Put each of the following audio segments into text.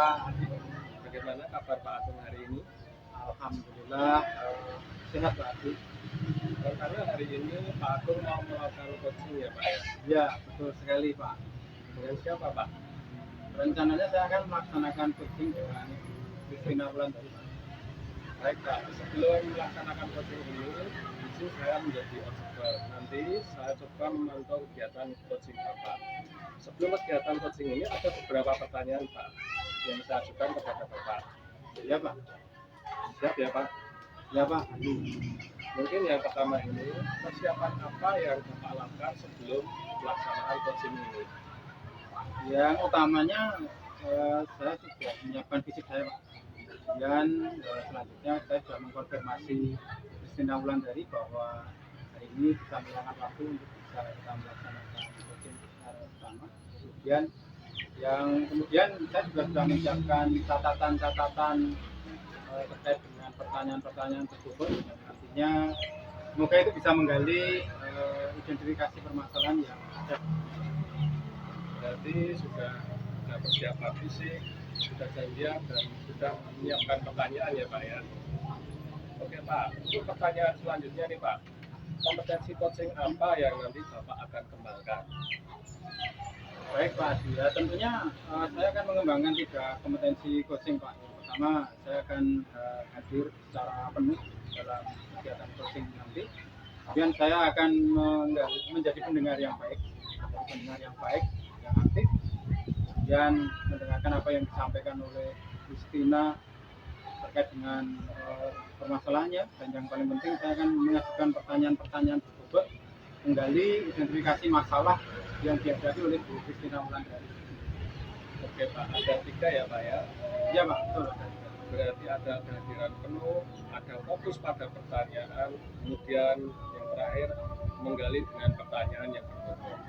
Pak Adi. Bagaimana kabar Pak Agung hari ini? Alhamdulillah sehat Pak Adi. Karena hari ini Pak Agung mau melakukan coaching ya Pak ya? Ya betul sekali Pak. Dengan siapa Pak? Rencananya saya akan melaksanakan coaching dengan Christina Wulandari Pak. Baik Pak, sebelum melaksanakan coaching ini, izin saya menjadi observer. Nanti saya coba memantau kegiatan coaching Bapak. Sebelum kegiatan coaching ini ada beberapa pertanyaan Pak yang saya ajukan kepada Bapak. Ya Pak. Siap ya Pak? Ya Pak Adi. Mungkin yang pertama ini, persiapan apa yang Bapak lakukan sebelum pelaksanaan coaching ini? Yang utamanya saya sudah menyiapkan fisik saya Pak. Kemudian selanjutnya saya sudah mengkonfirmasi Christina Wulandari bahwa hari ini bisa meluangkan waktu untuk bisa kita melaksanakan coaching secara bersama. Kemudian saya juga sudah menyiapkan catatan-catatan terkait dengan pertanyaan-pertanyaan tersebut. Dan nantinya semoga itu bisa menggali identifikasi permasalahan yang ada. Berarti sudah persiapan fisik, sudah janjian dan sudah menyiapkan pertanyaan ya Pak ya. Oke Pak, untuk pertanyaan selanjutnya nih Pak, kompetensi coaching apa yang nanti Bapak akan kembangkan? Baik Pak Adi, ya, tentunya saya akan mengembangkan 3 kompetensi coaching Pak. Yang pertama, saya akan hadir secara penuh dalam kegiatan coaching nanti. Kemudian saya akan menjadi pendengar yang baik, yang aktif, kemudian mendengarkan apa yang disampaikan oleh Christina terkait dengan permasalahannya, dan yang paling penting saya akan mengajukan pertanyaan-pertanyaan tersebut menggali identifikasi masalah yang dihadapi oleh Bu Christina Wulandari. Oke Pak, ada 3 ya Pak ya? Iya Pak, betul. Berarti ada kehadiran penuh, ada fokus pada pertanyaan, kemudian yang terakhir menggali dengan pertanyaan yang berbobot.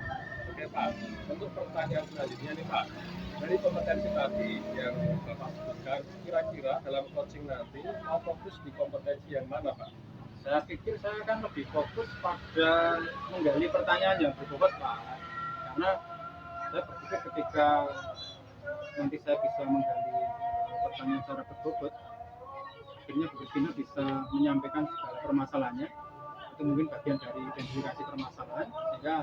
Oke Pak, untuk pertanyaan selanjutnya nih Pak, dari kompetensi tadi yang Bapak sebutkan, kira-kira dalam coaching nanti mau fokus di kompetensi yang mana Pak? Saya pikir saya akan lebih fokus pada menggali pertanyaan yang berbobot Pak, karena saya berpikir ketika nanti saya bisa menggali pertanyaan secara berbobot, akhirnya Bu Christina bisa menyampaikan segala permasalahannya. Itu mungkin bagian dari identifikasi permasalahan, sehingga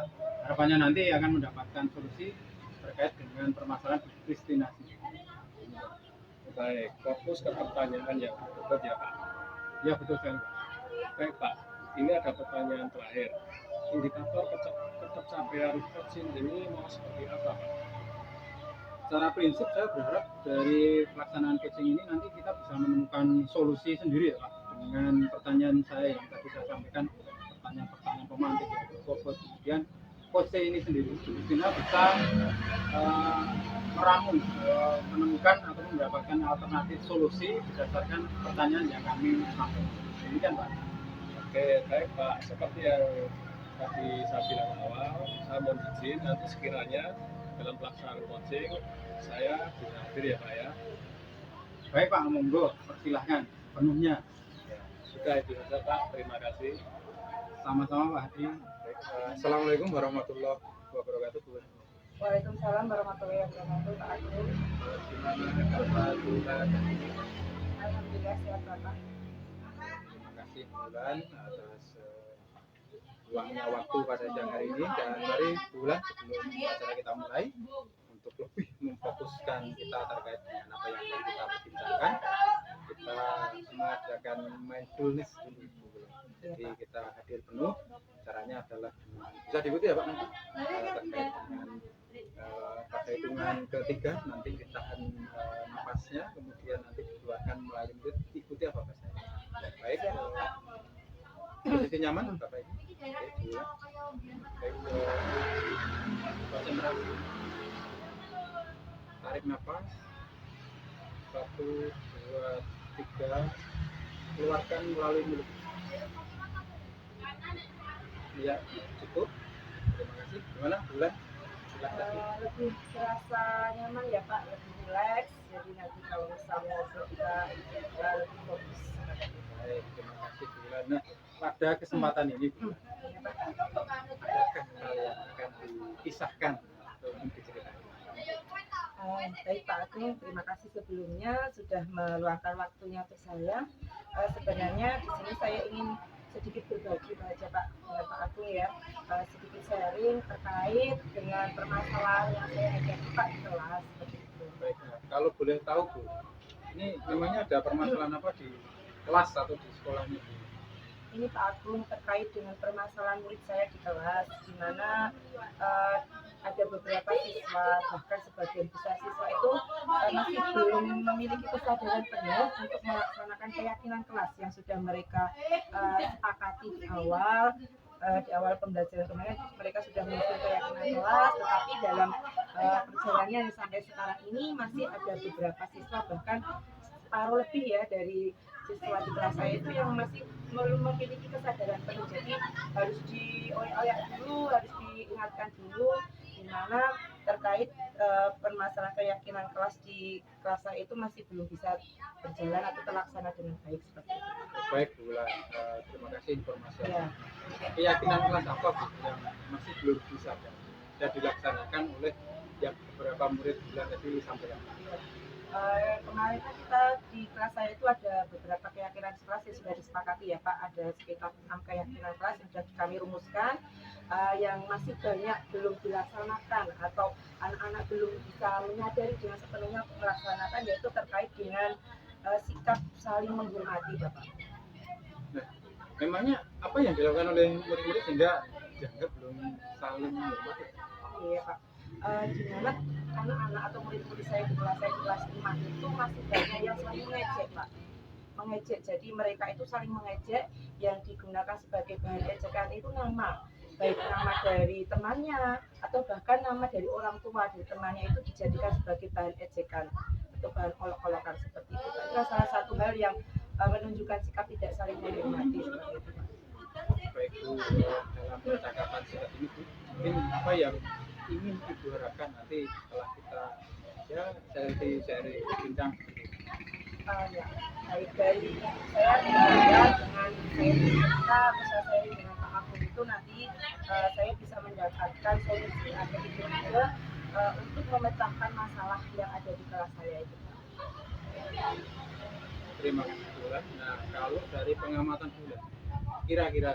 harapannya nanti akan mendapatkan solusi terkait dengan permasalahan Bu Christina. Baik, fokus ke pertanyaan yang berbobot ya Pak? Ya betul sekali Pak. Baik Pak, ini ada pertanyaan terakhir. Indikator ketercapaian coaching ini mau seperti apa Pak? Secara prinsip saya berharap dari pelaksanaan coaching ini nanti kita bisa menemukan solusi sendiri ya Pak, dengan pertanyaan saya yang tadi saya sampaikan, pertanyaan-pertanyaan pemantik yang berbobot. Kemudian coaching ini sendiri Christina bisa meramu, menemukan atau mendapatkan alternatif solusi berdasarkan pertanyaan yang kami sampaikan. Demikian Pak. Oke, baik Pak. Seperti yang tadi saya bilang awal, saya mohon izin nanti sekiranya dalam pelaksanaan coaching saya bisa hadir ya Pak ya. Baik Pak, monggo, persilahkan penuhnya. Ya, sudah itu saja Pak. Terima kasih. Sama-sama Pak Hadi. Assalamualaikum warahmatullahi wabarakatuh. Waalaikumsalam warahmatullahi wabarakatuh Pak Agung. Gimana kabar Bulan? Alhamdulillah sehat Bapak. Terima kasih Bulan atas luangnya waktu pada siang hari ini, dan mari Bulan sebelum acara kita mulai, untuk lebih memfokuskan kita terkait dengan apa yang akan kita perbincangkan, kita mengadakan mindfulness dulu Bulan. Jadi kita hadir penuh, caranya adalah bisa diikuti ya Pak nanti terkait dengan pada hitungan ketiga nanti ditahan napasnya, kemudian nanti dikeluarkan melalui mulut, ikuti apa Pak saya. Baik, posisi nyaman Bapak Ibu. Baik, konsentrasi, tarik nafas 1, 2, 3, keluarkan melalui mulut. Ya, cukup. Terima kasih. Gimana Bulan? Lebih terasa nyaman ya Pak, lebih rileks. Jadi nanti kalau misalnya ngobrol kita lebih fokus. Baik, terima kasih Bulan. Nah, pada kesempatan ini Bulan, adakah hal yang akan dikisahkan atau diceritakan Baik Pak Agung, terima kasih sebelumnya sudah meluangkan waktunya untuk saya. Sebenarnya di sini saya ingin sedikit berbagi saja Pak dengan Pak Agung ya, sedikit sharing terkait dengan permasalahan yang saya hadapi Pak di kelas seperti itu. Baik, nah, kalau boleh tahu Bu, ini memangnya ada permasalahan apa di kelas atau di sekolahnya Bu? Ini Pak Agung terkait dengan permasalahan murid saya di kelas, di mana ada beberapa siswa, bahkan sebagian besar siswa itu masih belum memiliki kesadaran penuh untuk melaksanakan keyakinan kelas yang sudah mereka sepakati di awal pembelajaran kemarin. Mereka sudah memiliki keyakinan kelas, tetapi dalam perjalanannya sampai sekarang ini masih ada beberapa siswa, bahkan separuh lebih ya dari siswa di kelas saya itu yang masih belum memiliki kesadaran penuh. Jadi harus dioyak-oyak dulu, harus diingatkan dulu, di mana terkait permasalahan keyakinan kelas di kelas saya itu masih belum bisa berjalan atau terlaksana dengan baik seperti itu. Baik Bu, terima kasih informasi. Ya. Keyakinan kelas apa Bu yang masih belum bisa dan dilaksanakan oleh yang beberapa murid bulan tadi sampaikan? Kemarin kan kita di kelas saya itu ada beberapa keyakinan kelas yang sudah disepakati ya Pak, ada sekitar 6 keyakinan kelas yang sudah kami rumuskan, yang masih banyak belum dilaksanakan atau anak-anak belum bisa menyadari dengan sepenuhnya melaksanakan, yaitu terkait dengan sikap saling menghormati Bapak. Nah, memangnya apa yang dilakukan oleh murid-murid sehingga dianggap belum saling menghormati? Iya Pak, di mana anak-anak atau murid-murid saya di kelas 5 itu masih banyak yang saling mengejek Pak, mengejek. Jadi mereka itu saling mengejek, yang digunakan sebagai bahan ejekan itu nama, baik nama dari temannya atau bahkan nama dari orang tua dari temannya itu dijadikan sebagai bahan ejekan atau bahan olok-olokan seperti itu Pak. Itu salah satu hal yang menunjukkan sikap tidak saling menghormati seperti itu Pak. Baik Bu, dalam percakapan singkat ini Bu, mungkin apa yang ingin Ibu harapkan nanti setelah kita ya seri bincang seperti ini? Ya, baik dari saya berharap dengan saya bisa sharing dengan Pak Agung itu nanti saya bisa mendapatkan solusi atau ide-ide untuk memecahkan masalah yang ada di kelas saya itu. Terima kasih Bulan. Nah, kalau dari pengamatan Bulan, kira-kira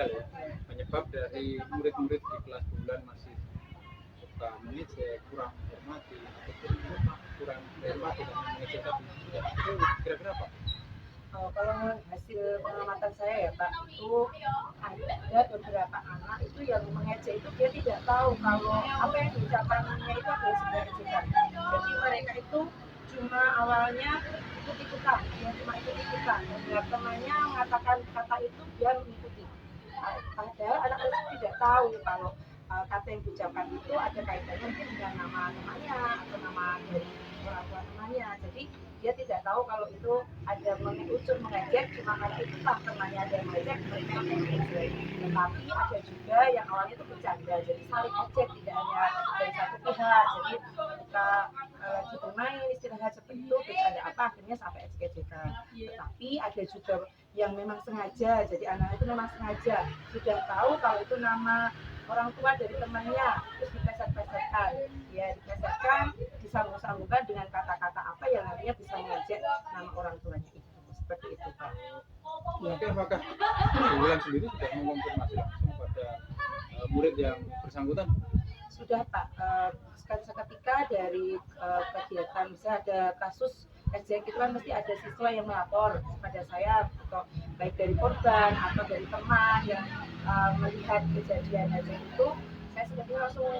ya, penyebab dari murid-murid di kelas Bulan masih suka mengejek, kurang menghormati, ataupun kurang menghormati dan mengejek tadi, itu kira-kira apa? Kalau hasil pengamatan saya ya Pak, itu ada beberapa anak itu yang mengejek itu dia tidak tahu kalau apa yang diucapkannya itu adalah sebuah ejekan. Jadi mereka itu cuma awalnya ikut-ikutan, dan temannya mengatakan kata itu dia mengikuti. Padahal anak itu tidak tahu kalau kata yang diucapkan itu ada kaitannya mungkin dengan nama namanya atau nama dari orang tua namanya. Jadi dia tidak tahu kalau itu ada unsur mengejek, cuma karena itulah temannya ada yang mengejek, mereka yang mengejek. Tetapi ada juga yang awalnya itu bercanda, jadi saling ejek, tidak hanya dari satu pihak. Jadi kita lagi bermain istirahat seperti itu, bercanda apa akhirnya sampai ejek-ejekan. Tetapi ada juga yang memang sengaja, jadi anak itu memang sengaja sudah tahu kalau itu nama orang tua dari temannya, terus dipeset-pesetkan, ya dipesetkan, disambung-sambungkan dengan kata-kata apa yang nantinya bisa mengejek nama orang tuanya itu, seperti itu Pak. Ya. Oke, apakah Bulan sendiri sudah mengonfirmasi langsung pada murid yang bersangkutan? Sudah Pak, seketika dari kegiatan, misalnya ada kasus ejek itu kan mesti ada siswa yang melapor kepada saya, atau baik dari korban atau dari teman yang melihat kejadian ejek itu. Saya sebenarnya langsung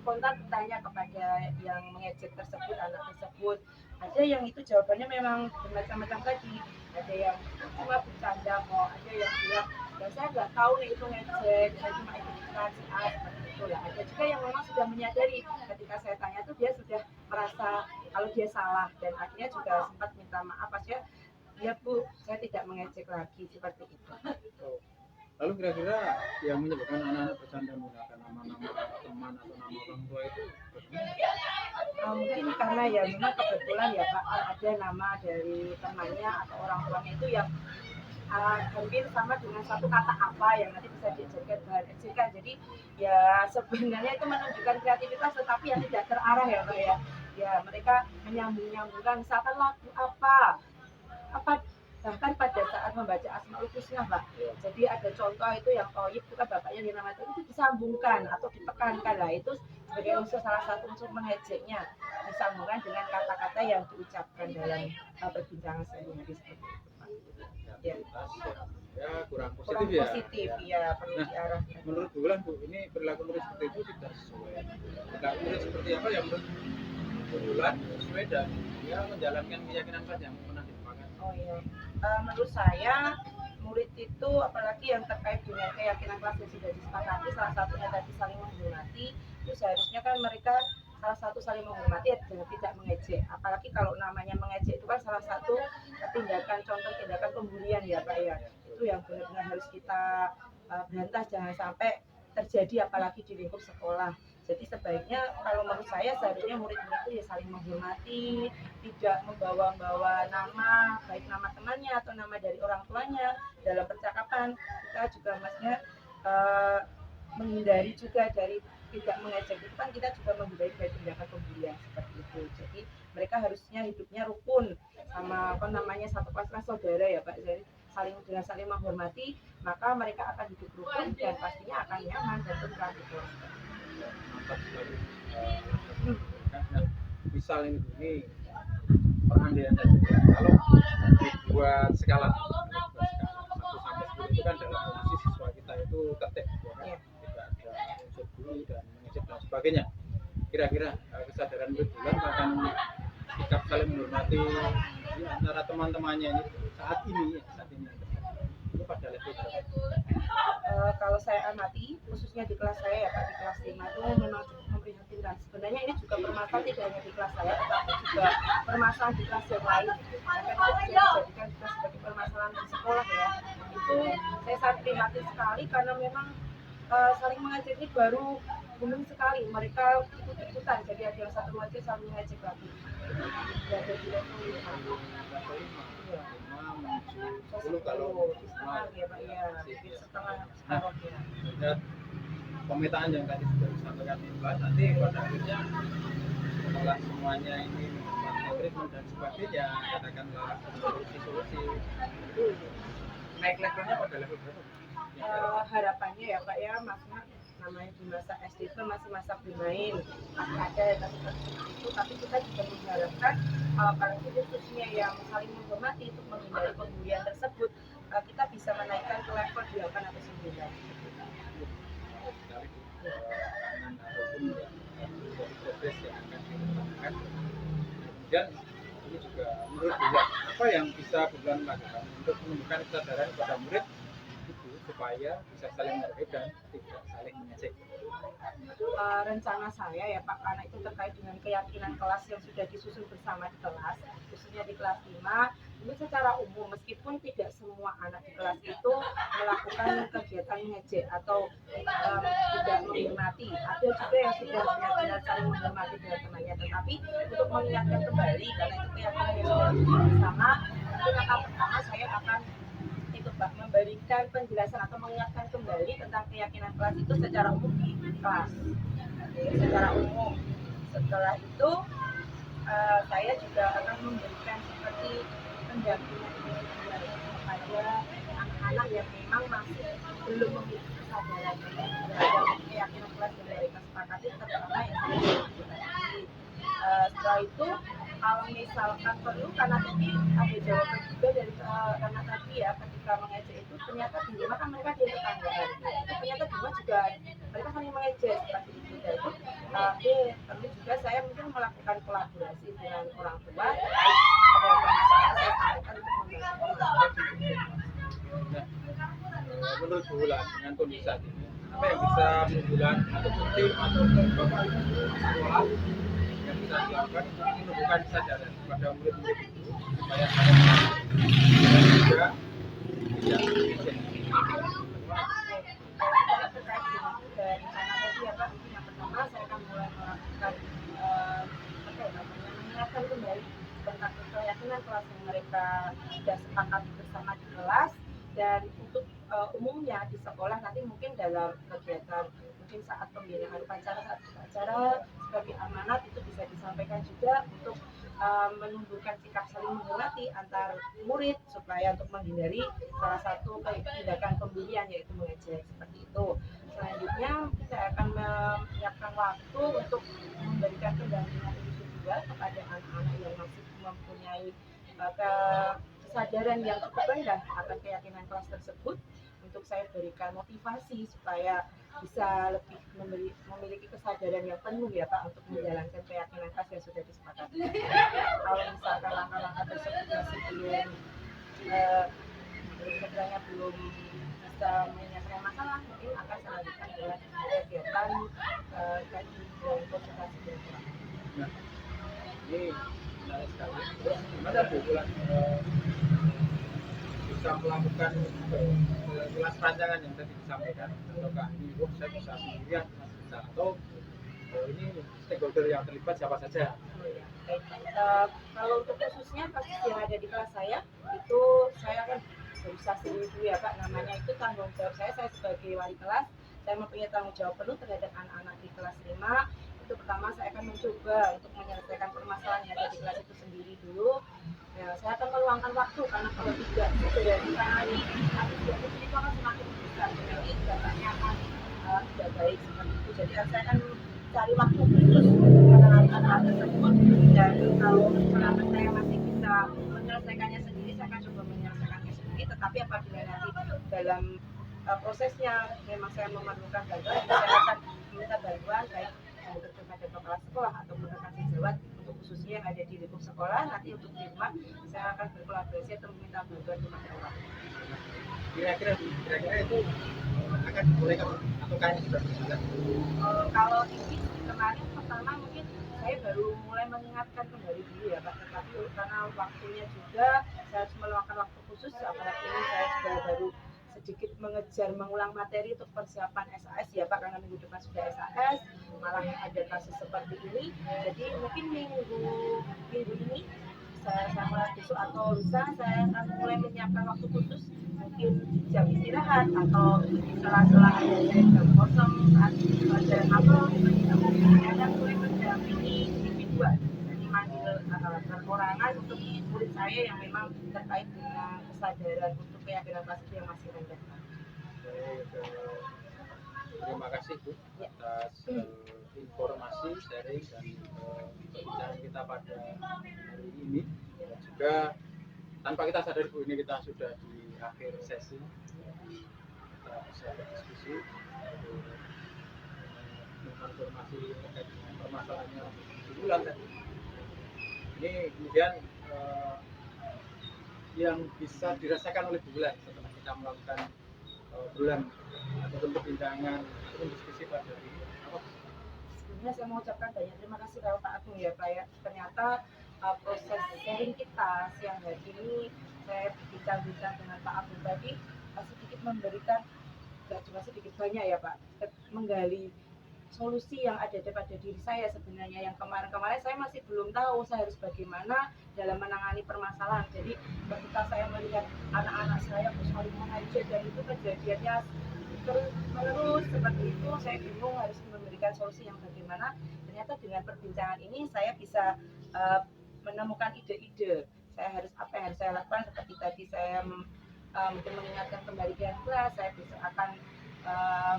spontan bertanya kepada yang mengejek tersebut, anak tersebut. Ada yang itu jawabannya memang bermacam-macam tadi, ada yang cuma bercanda kok, ada yang bilang dan saya nggak tahu nih itu ngejek, saya cuma ikut-ikutan si A, seperti itu lah. Ada juga yang memang sudah menyadari, ketika saya tanya tuh dia sudah merasa kalau dia salah, dan akhirnya juga sempat minta maaf aja, ya Bu, saya tidak mengejek lagi, seperti itu. Lalu kira-kira yang menyebabkan anak-anak bercanda menggunakan nama-nama teman atau nama orang tua itu mungkin karena ya memang kebetulan ya Pak, ada nama dari temannya atau orang tuanya itu yang hampir sama dengan satu kata apa yang nanti bisa dijadikan bahan ejekan. Jadi ya sebenarnya itu menunjukkan kreativitas tetapi yang tidak terarah ya Pak ya. Ya mereka menyambung-nyambungkan misalkan lagu apa bahkan pada saat membaca Asmaul Husna Pak. Jadi ada contoh itu yang toyib itu kan bapaknya dinamakan itu disambungkan atau ditekankan lah, itu sebagai unsur salah satu unsur mengejeknya, disambungkan dengan kata-kata yang diucapkan dalam perbincangan sehari-hari seperti itu Pak. Ya. Ya kurang Kurang positif ya. positif ya, perlu Nah, diarahkan. menurut Bulan Bu, ini perilaku murid seperti itu tidak sesuai. Perilaku murid seperti apa yang menurut Bulan sesuai dan dia menjalankan keyakinan kelas yang pernah dipakai. Oh iya, menurut saya murid itu apalagi yang terkait dengan keyakinan kelas yang sudah disepakati, salah satunya tadi saling menghormati, itu seharusnya kan mereka salah satu saling menghormati dan tidak mengejek. Apalagi kalau namanya mengejek itu kan salah satu tindakan, contoh tindakan pembulian ya Pak ya. Itu yang benar-benar harus kita berantas, jangan sampai terjadi apalagi di lingkup sekolah. Jadi sebaiknya kalau menurut saya seharusnya murid-murid itu ya saling menghormati, tidak membawa-bawa nama, baik nama temannya atau nama dari orang tuanya dalam percakapan. Kita juga maksudnya menghindari juga dari tidak mengejek, itu kan kita juga menghindari dari tindakan pembulian seperti itu. Jadi mereka harusnya hidupnya rukun sama satu kelas saudara ya Pak. Jadi dengan saling menghormati, maka mereka akan hidup rukun dan pastinya akan nyaman dan tentram gitu. Mantap sekali. Nah, misal ini perandaian saja. Kalau dibuat skala 1 sampai 10 itu kan dalam kondisi siswa kita itu tertib, ya kan? Tidak ada unsur bully dan mengejek dan sebagainya. Kira-kira kesadaran murid Bulan akan sikap saling menghormati di antara teman-temannya ini saat ini itu pada level berapa? Kalau saya amati, khususnya di kelas saya ya Pak, di kelas 5 itu memang cukup memprihatinkan. Sebenarnya ini juga permasalahan tidak hanya di kelas saya, tetapi juga permasalahan di kelas yang lain. Maka itu bisa dijadikan juga sebagai permasalahan di sekolah ya. Itu saya sangat prihatin sekali karena memang saling mengejek ini baru booming sekali. Mereka ikut-ikutan, jadi ada yang satu wajah saling mengejek lagi. Itu ada di level 5. Kalau setengah ya Pak ya, setengah separuh ya. Melihat pemetaan yang tadi sudah disampaikan Mbak, nanti pada akhirnya setelah semuanya ini mendapat treatment dan sebagainya, katakanlah solusi itu naik levelnya pada level berapa? Harapannya ya Pak ya, maksudnya namanya di masa SD itu masih masa bermain, masih ada yang seperti itu, tapi kita juga mengharapkan apalagi khususnya yang saling menghormati untuk menghindari pembulian tersebut, kita bisa menaikkan ke level 8 atau 9. Ataupun dari progres yang akan dilakukan. Kemudian ini juga menurut Bulan, apa yang bisa Bulan lakukan untuk menumbuhkan kesadaran kepada murid itu supaya bisa saling menghargai dan tidak saling mengejek? Rencana saya ya Pak, karena itu terkait dengan keyakinan kelas yang sudah disusun bersama di kelas, khususnya di kelas 5, ini secara umum meskipun tidak semua anak di kelas itu melakukan kegiatan mengejek atau tidak menghormati, ada juga yang sudah benar-benar saling menghormati dengan temannya, tetapi untuk mengingatkan kembali karena itu keyakinan yang sudah disusun bersama, mungkin langkah pertama saya akan itu Pak, memberikan penjelasan atau mengingatkan kembali tentang keyakinan kelas itu secara umum di kelas. Secara umum. Setelah itu saya juga akan memberikan seperti pendampingan kepada anak-anak yang memang masih belum memiliki kesadaran terhadap keyakinan kelas yang mereka sepakati, terutama yang saya sebutkan tadi. Setelah itu kalau misalkan perlu, karena tadi ada jawaban juga dari karena tadi ya ketika mengejek itu ternyata di rumah kan mereka di tetanggaan, ternyata di rumah juga mereka saling mengejek seperti itu. Dan itu perlu juga saya mungkin melakukan kolaborasi dengan orang tua, ada permasalahan saya sampaikan untuk membantu. Nah, menurut Bulan dengan kondisi saat ini, apa yang bisa Bulan atau tim atau bapak ibu sekolah yang bisa dilakukan untuk menumbuhkan kesadaran kepada murid-murid itu supaya dan juga tidak mengejek? Terkait dengan dari rencana tadi ya Pak, yang pertama saya akan mulai melakukan mengingatkan kembali tentang keyakinan kelas yang mereka sudah sepakati bersama di kelas. Dan untuk umumnya di sekolah nanti mungkin dalam kegiatan mungkin saat pembinaan upacara saat upacara sebagai amanat itu bisa disampaikan juga untuk menumbuhkan sikap saling menghormati antar murid supaya untuk menghindari salah satu tindakan pembulian yaitu mengejek seperti itu. Selanjutnya saya akan menyiapkan waktu untuk memberikan pendampingan individual kepada anak-anak yang masih mempunyai kesadaran yang cukup rendah akan keyakinan kelas tersebut, untuk saya berikan motivasi supaya bisa lebih memiliki kesadaran yang penuh ya Pak untuk menjalankan keyakinan kelas yang sudah disepakati. Kalau misalkan langkah-langkah tersebut masih belum sebenarnya belum bisa menyelesaikan masalah, mungkin akan saya lanjutkan dengan kegiatan tadi dan konsultasi dengan. Nah, ini menarik sekali. Terus gimana Bu Bulan bisa melakukan kelas rancangan yang tadi disampaikan, ataukah ini saya bisa sendirian, bisa, atau ini stakeholder yang terlibat siapa saja? Baik, kalau untuk khususnya kasus yang ada di kelas saya itu saya akan berusaha sendiri dulu ya Pak. Namanya itu tanggung jawab saya sebagai wali kelas. Saya mempunyai tanggung jawab penuh terhadap anak-anak di kelas 5. Itu pertama saya akan mencoba untuk menyelesaikan permasalahan yang ada di kelas itu sendiri dulu. Ya, saya akan meluangkan waktu karena kalau tidak segera ditangani, kasus yang itu akan semakin besar. Jadi datanya akan tidak baik seperti itu. Jadi saya akan cari waktu khusus untuk menangani anak-anak tersebut, dan kalau selama saya masih bisa menyelesaikannya sendiri, saya akan coba menyelesaikannya sendiri. Tetapi apabila nanti dalam prosesnya memang saya memerlukan bantuan, saya akan meminta bantuan baik kepada kepala sekolah ataupun rekan sejawat untuk khususnya yang ada di lingkup sekolah. Nanti untuk di rumah saya akan berkolaborasi atau meminta bantuan kepada orang. Kira-kira itu akan dibolehkan atau kayaknya sudah berjalan? Kalau ini kemarin pertama mungkin saya baru mulai mengingatkan kembali dulu ya Pak, tetapi karena waktunya juga saya harus meluangkan waktu khusus, apalagi ini saya sudah baru sedikit mengejar mengulang materi untuk persiapan SAS ya Pak, karena minggu depan sudah SAS, malah ada kasus seperti ini. Jadi mungkin minggu ini saya mulai besok atau lusa saya akan mulai menyiapkan waktu khusus, mungkin jam istirahat atau sela-sela ada jam kosong saat pelajaran apa saya akan mulai mendampingi individual, jadi manggil perorangan untuk murid saya yang memang terkait dengan kesadaran untuk keyakinan kelas yang masih rendah. Terima kasih Bu atas informasi, sharing dan perbincangan kita pada hari ini. Dan juga tanpa kita sadari Bu, ini kita sudah di akhir sesi. Kita bisa berdiskusi informasi terkait dengan permasalahannya di bulan tadi. Ini kemudian yang bisa dirasakan oleh bulan setelah kita melakukan bulan ataupun perbincangan ataupun diskusi pada hari ini. Sebelumnya saya mau ucapkan banyak terima kasih kepada Pak Agung ya Pak ya. Ternyata proses sharing kita siang hari ini saya berbincang-bincang dengan Pak Agung tadi sedikit memberikan, tidak cuma sedikit banyak ya Pak, menggali solusi yang ada pada diri saya sebenarnya, yang kemarin-kemarin saya masih belum tahu saya harus bagaimana dalam menangani permasalahan. Jadi ketika saya melihat anak-anak saya saling mengejek dan itu kejadiannya terus seperti itu, saya bingung harus memberikan solusi yang bagaimana. Ternyata dengan perbincangan ini saya bisa menemukan ide-ide saya harus apa yang harus saya lakukan. Seperti tadi saya mungkin mengingatkan kembali ke kelas, saya bisa akan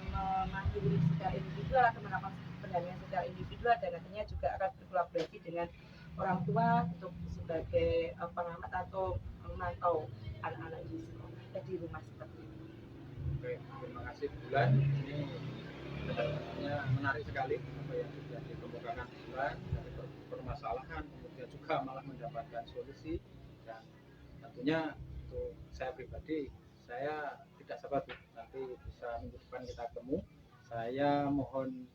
memanggil secara individual atau melakukan pendampingan secara individual, dan nantinya juga akan berkolaborasi dengan orang tua untuk sebagai pengamat atau memantau anak-anak di sekolah di rumah seperti itu. Oke, terima kasih Bulan. Ini sebenarnya menarik sekali apa yang sudah dikemukakan Bulan dari permasalahan, kemudian juga malah mendapatkan solusi. Dan tentunya untuk saya pribadi, saya tidak sabar nanti bisa minggu depan kita ketemu. Saya mohon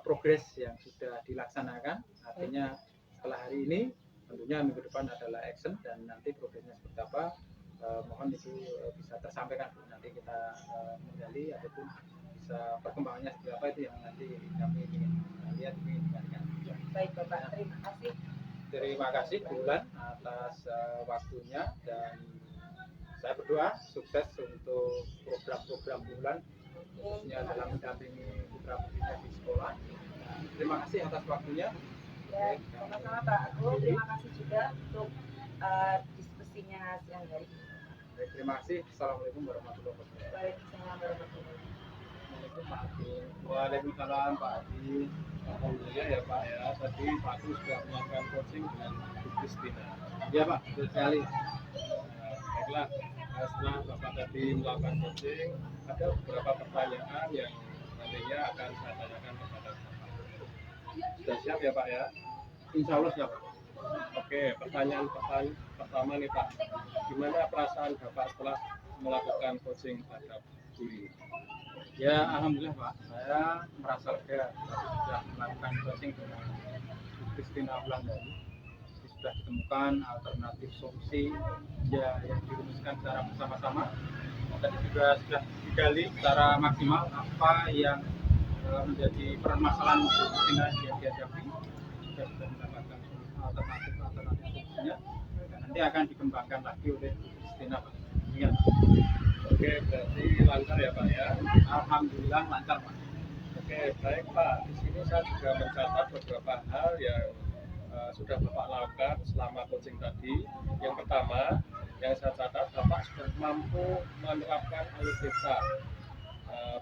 progres yang sudah dilaksanakan, artinya setelah hari ini tentunya minggu depan adalah action, dan nanti progresnya seperti apa mohon itu bisa tersampaikan nanti kita menggali ataupun bisa perkembangannya seperti apa, itu yang nanti kami ingin lihat, ingin dengarkan. Ya, baik Bapak, terima kasih. Terima kasih Bulan atas waktunya, dan saya berdoa sukses untuk program-program bulan khususnya dalam mendampingi putra putrinya di sekolah. Nah, terima kasih atas waktunya. Ya, sama-sama Pak Agung. Terima kasih juga untuk diskusinya siang hari ini. Baik, terima kasih. Assalamualaikum warahmatullahi wabarakatuh. Waalaikumsalam warahmatullahi wabarakatuh. Assalamualaikum Pak Adi. Waalaikumsalam Pak Adi. Alhamdulillah ya Pak ya, tadi Pak Agus sudah melakukan coaching dengan Bu Kristina. Iya Pak, betul sekali. Baiklah, setelah Bapak tadi melakukan coaching, ada beberapa pertanyaan yang nantinya akan saya tanyakan kepada Bapak. Sudah siap ya Pak ya? Insya Allah siap. Oke, pertanyaan pertama nih Pak. Gimana perasaan Bapak setelah melakukan coaching terhadap guru? Ya, alhamdulillah Pak. Saya merasa lega sudah melakukan coaching dengan Bu Kristina Wulandari. Sudah ditemukan alternatif solusi ya, yang dirumuskan secara bersama-sama. Tadi juga sudah digali secara maksimal apa yang menjadi permasalahan Bu Kristina yang dihadapi. Sudah mendapatkan alternatif solusinya. Dan nanti akan dikembangkan lagi oleh Bu Kristina Pak. Ingat. Oke, berarti lancar ya Pak ya? Alhamdulillah lancar Pak. Oke, baik Pak. Di sini saya juga mencatat beberapa hal yang sudah Bapak lakukan selama coaching tadi. Yang pertama, yang saya catat, Bapak sudah mampu menerapkan alur-desa.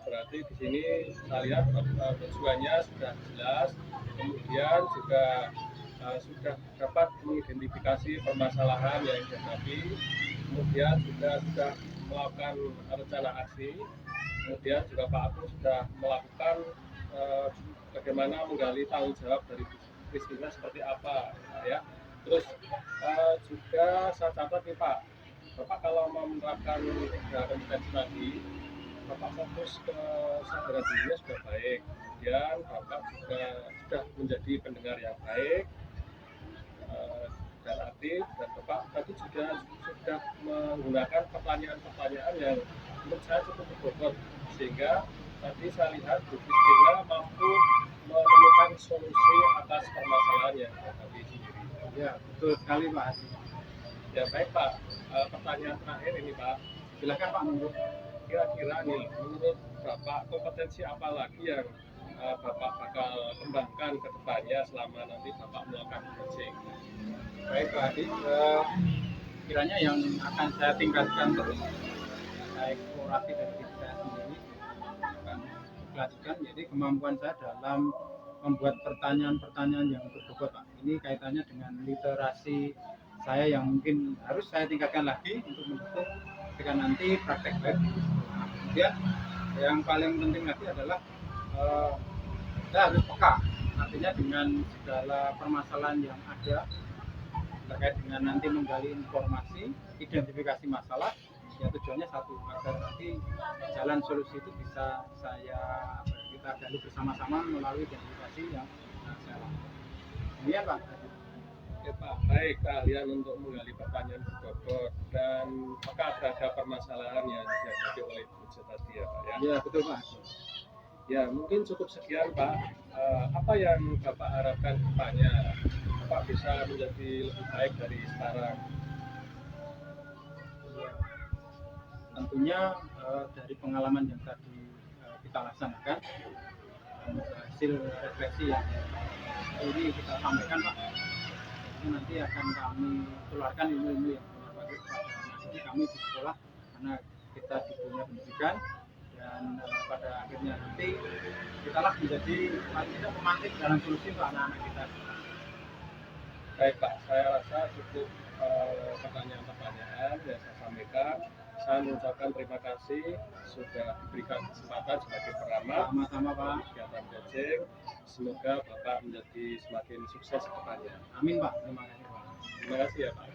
Berarti di sini saya lihat tujuannya sudah jelas, kemudian juga sudah dapat mengidentifikasi permasalahan yang dihadapi, kemudian juga sudah melakukan rencana aksi, kemudian juga Pak Agus sudah melakukan bagaimana menggali tanggung jawab dari Kristina seperti apa ya. Terus juga saya catat nih Pak, Bapak kalau mau menerapkan kompetensi tadi, Bapak fokus ke kesadaran dirinya sudah baik, kemudian Bapak juga sudah menjadi pendengar yang baik dan aktif, dan Bapak tadi sudah menggunakan pertanyaan-pertanyaan yang menurut saya cukup berbobot, sehingga tadi saya lihat Bu Kristina mampu menemukan solusi atas permasalahan yang dihadapi sendiri. Ya, betul sekali Pak Adi. Ya baik Pak, pertanyaan terakhir ini Pak, Silakan Pak Munggu. kira-kira nih menurut Bapak kompetensi apa lagi yang Bapak bakal kembangkan ke depannya selama nanti Bapak melakukan coaching? Baik Pak Adi, kiranya yang akan saya tingkatkan terus, saya eksplorasi dari diri saya sendiri, akan dilanjutkan. Jadi kemampuan saya dalam membuat pertanyaan-pertanyaan yang berbobot Pak. Ini kaitannya dengan literasi saya yang mungkin harus saya tingkatkan lagi untuk mendukung ketika nanti praktek baik. Kemudian yang paling penting lagi adalah saya harus peka, artinya dengan segala permasalahan yang ada terkait dengan nanti menggali informasi, identifikasi masalah, ya tujuannya satu, agar nanti jalan solusi itu bisa kita gali bersama-sama melalui identifikasi yang saya lakukan. Iya Pak. Oke Pak, baik keahlian untuk menggali pertanyaan berbobot dan peka terhadap permasalahan yang dihadapi oleh Bu tadi ya Pak ya. Iya betul Pak. Ya mungkin cukup sekian Pak. Apa yang Bapak harapkan kedepannya? Bapak bisa menjadi lebih baik dari sekarang? Tentunya dari pengalaman yang tadi kita laksanakan, hasil refleksi yang ini kita sampaikan Pak, ini nanti akan kami keluarkan ilmu-ilmu yang bagus pada anak kami di sekolah, karena kita di dunia pendidikan, dan pada akhirnya nanti kita lah menjadi paling tidak pemantik dalam solusi untuk anak-anak kita. Baik Pak, saya rasa cukup pertanyaan-pertanyaan yang saya sampaikan. Saya mengucapkan terima kasih sudah diberikan kesempatan sebagai pengamat Sama-sama Pak. kegiatan coaching. Semoga Bapak menjadi semakin sukses ke depannya. Amin Pak, terima kasih Pak. Terima kasih ya Pak.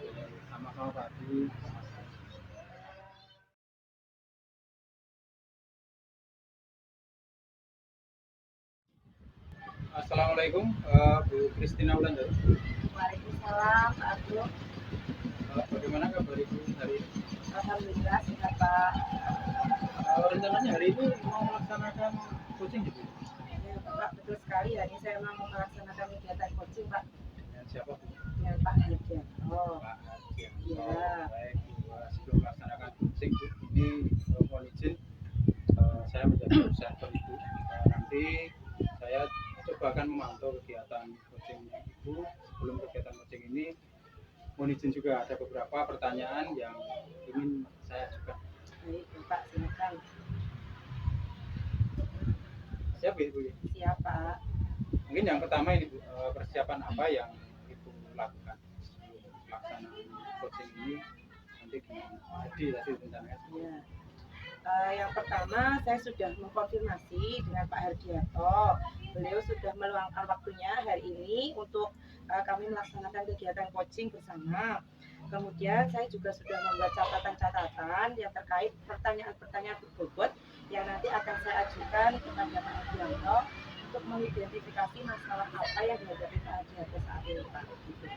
Sama-sama Pak Adi. Assalamualaikum Bu Kristina Wulandari. Waalaikumsalam Pak Agung. Bagaimana kabar Ibu hari ini? Alhamdulillah sehat Pak. Rencananya hari ini mau melaksanakan coaching gitu? Ya Bapak, betul sekali. Hari ini saya mau melaksanakan kegiatan coaching Pak Dengan siapa Bu? dengan Pak Dirjen. Oh, Pak Haji. Iya. Baik Bu, sebelum melaksanakan akan memantau kegiatan coachingnya Ibu. Sebelum kegiatan coaching ini, mohon izin juga ada beberapa pertanyaan yang ingin saya ajukan. Baik, Pak, silakan. Siap Ibu? Siapa? Mungkin yang pertama ini Bu, persiapan apa yang Ibu lakukan sebelum pelaksanaan coaching ini nanti gimana? Jadi tadi rencananya. Ya. Yang pertama saya sudah mengkonfirmasi dengan Pak Hardianto. Beliau sudah meluangkan waktunya hari ini untuk kami melaksanakan kegiatan coaching bersama. Kemudian saya juga sudah membuat catatan-catatan yang terkait pertanyaan-pertanyaan berbobot yang nanti akan saya ajukan kepada Pak Hardianto untuk mengidentifikasi masalah apa yang dihadapi Pak Hardianto saat ini, Pak. Gitu.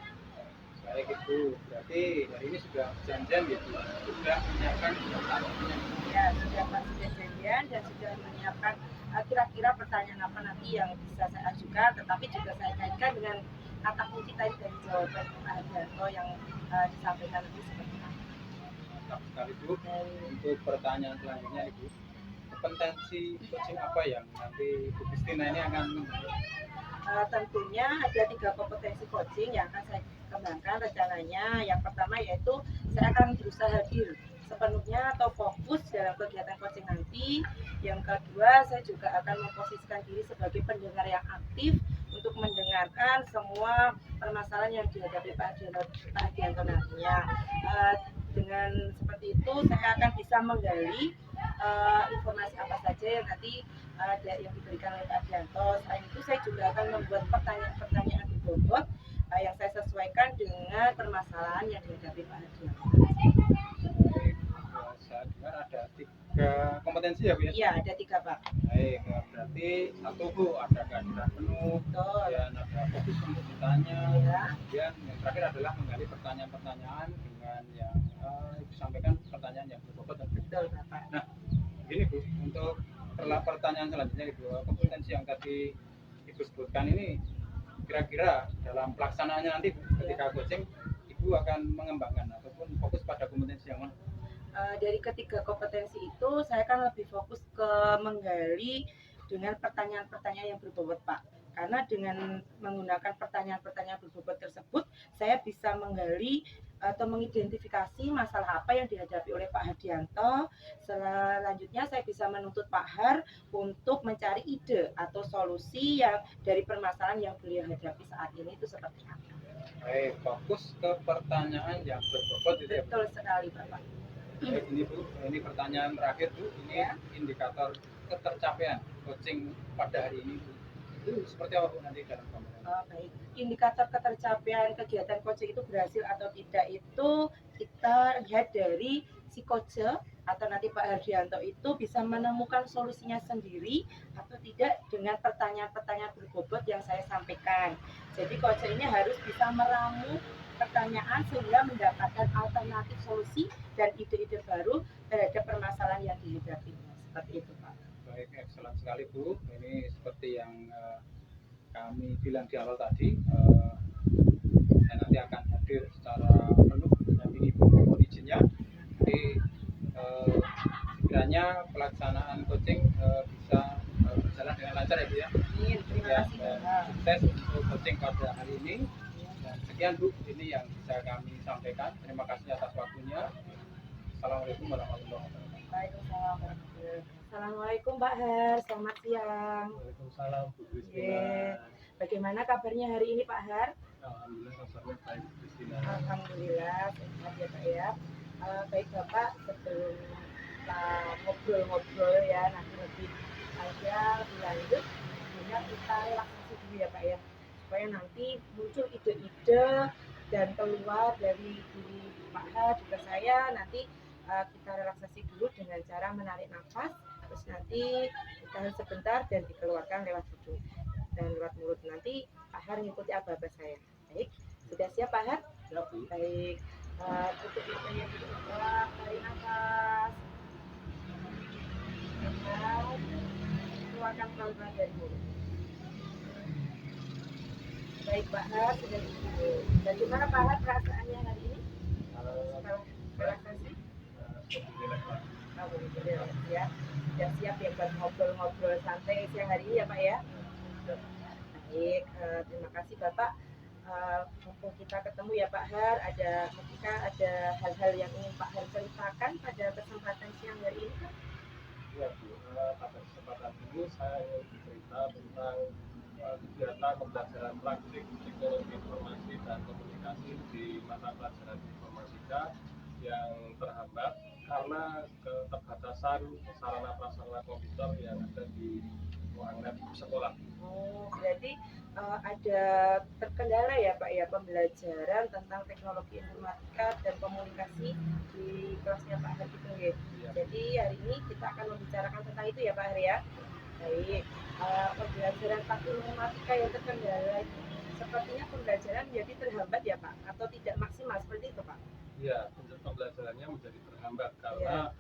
Baik Ibu, berarti hari ini sudah janjian gitu, sudah menyiapkan pertanyaannya. Ya, sudah janjian dan sudah menyiapkan kira-kira pertanyaan apa nanti yang bisa saya ajukan, tetapi juga saya kaitkan dengan kata kunci tadi dari jawaban Pak Hardianto yang disampaikan itu seperti apa. Mantap sekali Bu. Untuk pertanyaan selanjutnya Ibu, kompetensi coaching apa yang nanti Bu Kristina ini akan tentunya ada 3 kompetensi coaching yang akan saya kembangkan rencananya. Yang pertama yaitu saya akan berusaha hadir sepenuhnya atau fokus dalam kegiatan coaching nanti. Yang kedua, saya juga akan memposisikan diri sebagai pendengar yang aktif untuk mendengarkan semua permasalahan yang dihadapi Pak Hardianto nantinya. Dengan seperti itu saya akan bisa menggali informasi apa saja yang nanti yang diberikan oleh Pak Hardianto. Selain itu saya juga akan membuat pertanyaan berbobot yang saya sesuaikan dengan permasalahan yang dihadapi Pak Hardianto. saya dengar ada 3 kompetensi ya Bu ya? Iya, ada 3 Pak. Baik, berarti satu Bu ada kehadiran penuh, Betul. kemudian ada fokus untuk bertanya, Ya. kemudian yang terakhir adalah menggali pertanyaan-pertanyaan dengan yang disampaikan pertanyaan yang berbobot dan Betul Bapak. Nah, ini Bu, untuk pertanyaan selanjutnya Ibu, kompetensi yang tadi Ibu sebutkan ini kira-kira dalam pelaksanaannya nanti Bu, ketika coaching Ibu akan mengembangkan ataupun fokus pada kompetensi yang mana? Dari ketiga kompetensi itu saya akan lebih fokus ke menggali dengan pertanyaan-pertanyaan yang berbobot Pak. Karena dengan menggunakan pertanyaan-pertanyaan berbobot tersebut saya bisa menggali atau mengidentifikasi masalah apa yang dihadapi oleh Pak Hardianto. Selanjutnya saya bisa menuntut Pak Har untuk mencari ide atau solusi yang dari permasalahan yang beliau hadapi saat ini itu seperti apa. Baik, fokus ke pertanyaan yang berbobot itu ya Bu. Betul sekali Bapak. Baik, ini Bu, ini pertanyaan terakhir Bu, ini Ya. indikator ketercapaian coaching pada hari ini Bu. Itu seperti apa Bu nanti dalam gambaran? Baik, indikator ketercapaian kegiatan coaching itu berhasil atau tidak itu kita lihat dari si coach atau nanti Pak Hardianto itu bisa menemukan solusinya sendiri atau tidak dengan pertanyaan-pertanyaan berbobot yang saya sampaikan. Jadi coach ini harus bisa meramu pertanyaan sehingga mendapatkan alternatif solusi dan ide-ide baru terhadap permasalahan yang dihadapinya. Seperti itu Pak. Baik, excellent sekali Bu. Ini seperti yang kami bilang di awal tadi, saya nanti akan hadir secara penuh mendampingi Ibu, mohon izinnya. Jadi kiranya pelaksanaan coaching bisa berjalan dengan lancar ya Bu ya. Amin. Terima Ya, kasih dan Bapak. sukses untuk coaching pada hari ini. Dan sekian Bu, ini yang bisa kami sampaikan. Terima kasih atas waktunya. Assalamualaikum warahmatullahi wabarakatuh. Waalaikumsalam warahmatullahi wabarakatuh. Assalamualaikum Mbak Har, selamat siang. Waalaikumsalam Bu Kristina. Yeah. Bagaimana kabarnya hari ini Pak Har? Alhamdulillah kabarnya baik Bu Kristina. Alhamdulillah sehat ya Pak ya. Baik Bapak, sebelum ngobrol-ngobrol ya nanti lebih lanjut, sebenarnya kita relaksasi dulu ya Pak ya, supaya nanti muncul ide-ide dan keluar dari diri Pak Har juga saya nanti kita relaksasi dulu dengan cara menarik nafas, terus nanti ditahan sebentar dan dikeluarkan lewat hidung dan lewat mulut. Nanti Pak Har ngikuti apa-apa saya. Baik, sudah siap Pak Har? Siap Bu. Baik, tutup matanya dulu, tarik nafas, keluarkan pelan-pelan dari mulut. Baik Pak Har, sudah begitu. Dan gimana Pak Har perasaannya hari ini? Setelah relaksasi? Alhamdulillah ya. Sudah siap ya buat ngobrol-ngobrol santai siang hari ini ya Pak ya? Baik, terima kasih Bapak. Mumpung kita ketemu ya Pak Har, mungkin ada hal-hal yang ingin Pak Har ceritakan pada kesempatan siang hari ini Pak? Ya, Bu, pada kesempatan ini saya ingin bercerita tentang kegiatan pembelajaran praktik teknologi informasi dan komunikasi di mata pelajaran informatika yang terhambat karena keterbatasan sarana prasarana komputer yang ada di ruang lab sekolah. Oh, berarti ada terkendala ya Pak ya pembelajaran tentang teknologi informatika dan komunikasi di kelasnya Pak Har itu ya. Ya. Jadi hari ini kita akan membicarakan tentang itu ya Pak Har ya. Baik, pembelajaran praktik informatika yang terkendala ini sepertinya pembelajaran menjadi terhambat ya Pak, atau tidak maksimal seperti itu Pak? Ya, untuk pembelajarannya menjadi terhambat karena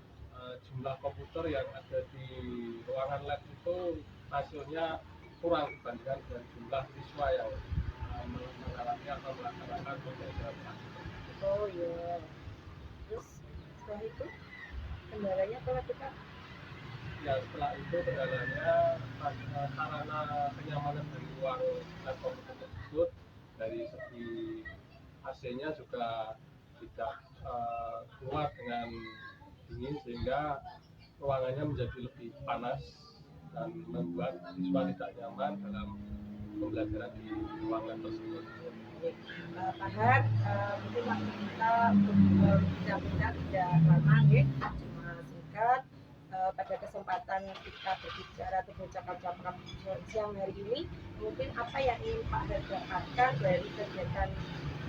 jumlah komputer yang ada di ruangan lab itu hasilnya kurang dibandingkan dengan jumlah siswa yang mengalami atau melaksanakan pembelajaran praktik. Oh iya. Terus setelah itu kendalanya apa lagi Pak? Ya, setelah itu kendalanya sarana kenyamanan dari ruang lab komputer tersebut dari segi AC-nya juga tidak keluar dengan dingin sehingga ruangannya menjadi lebih panas dan membuat siswa tidak nyaman dalam pembelajaran di ruangan tersebut. Pak Har, mungkin waktu kita berbincang tidak lama ya, cuma singkat. Pada kesempatan kita berbicara atau bercakap-cakap siang hari ini, mungkin apa yang ingin Pak Har dapatkan dari kegiatan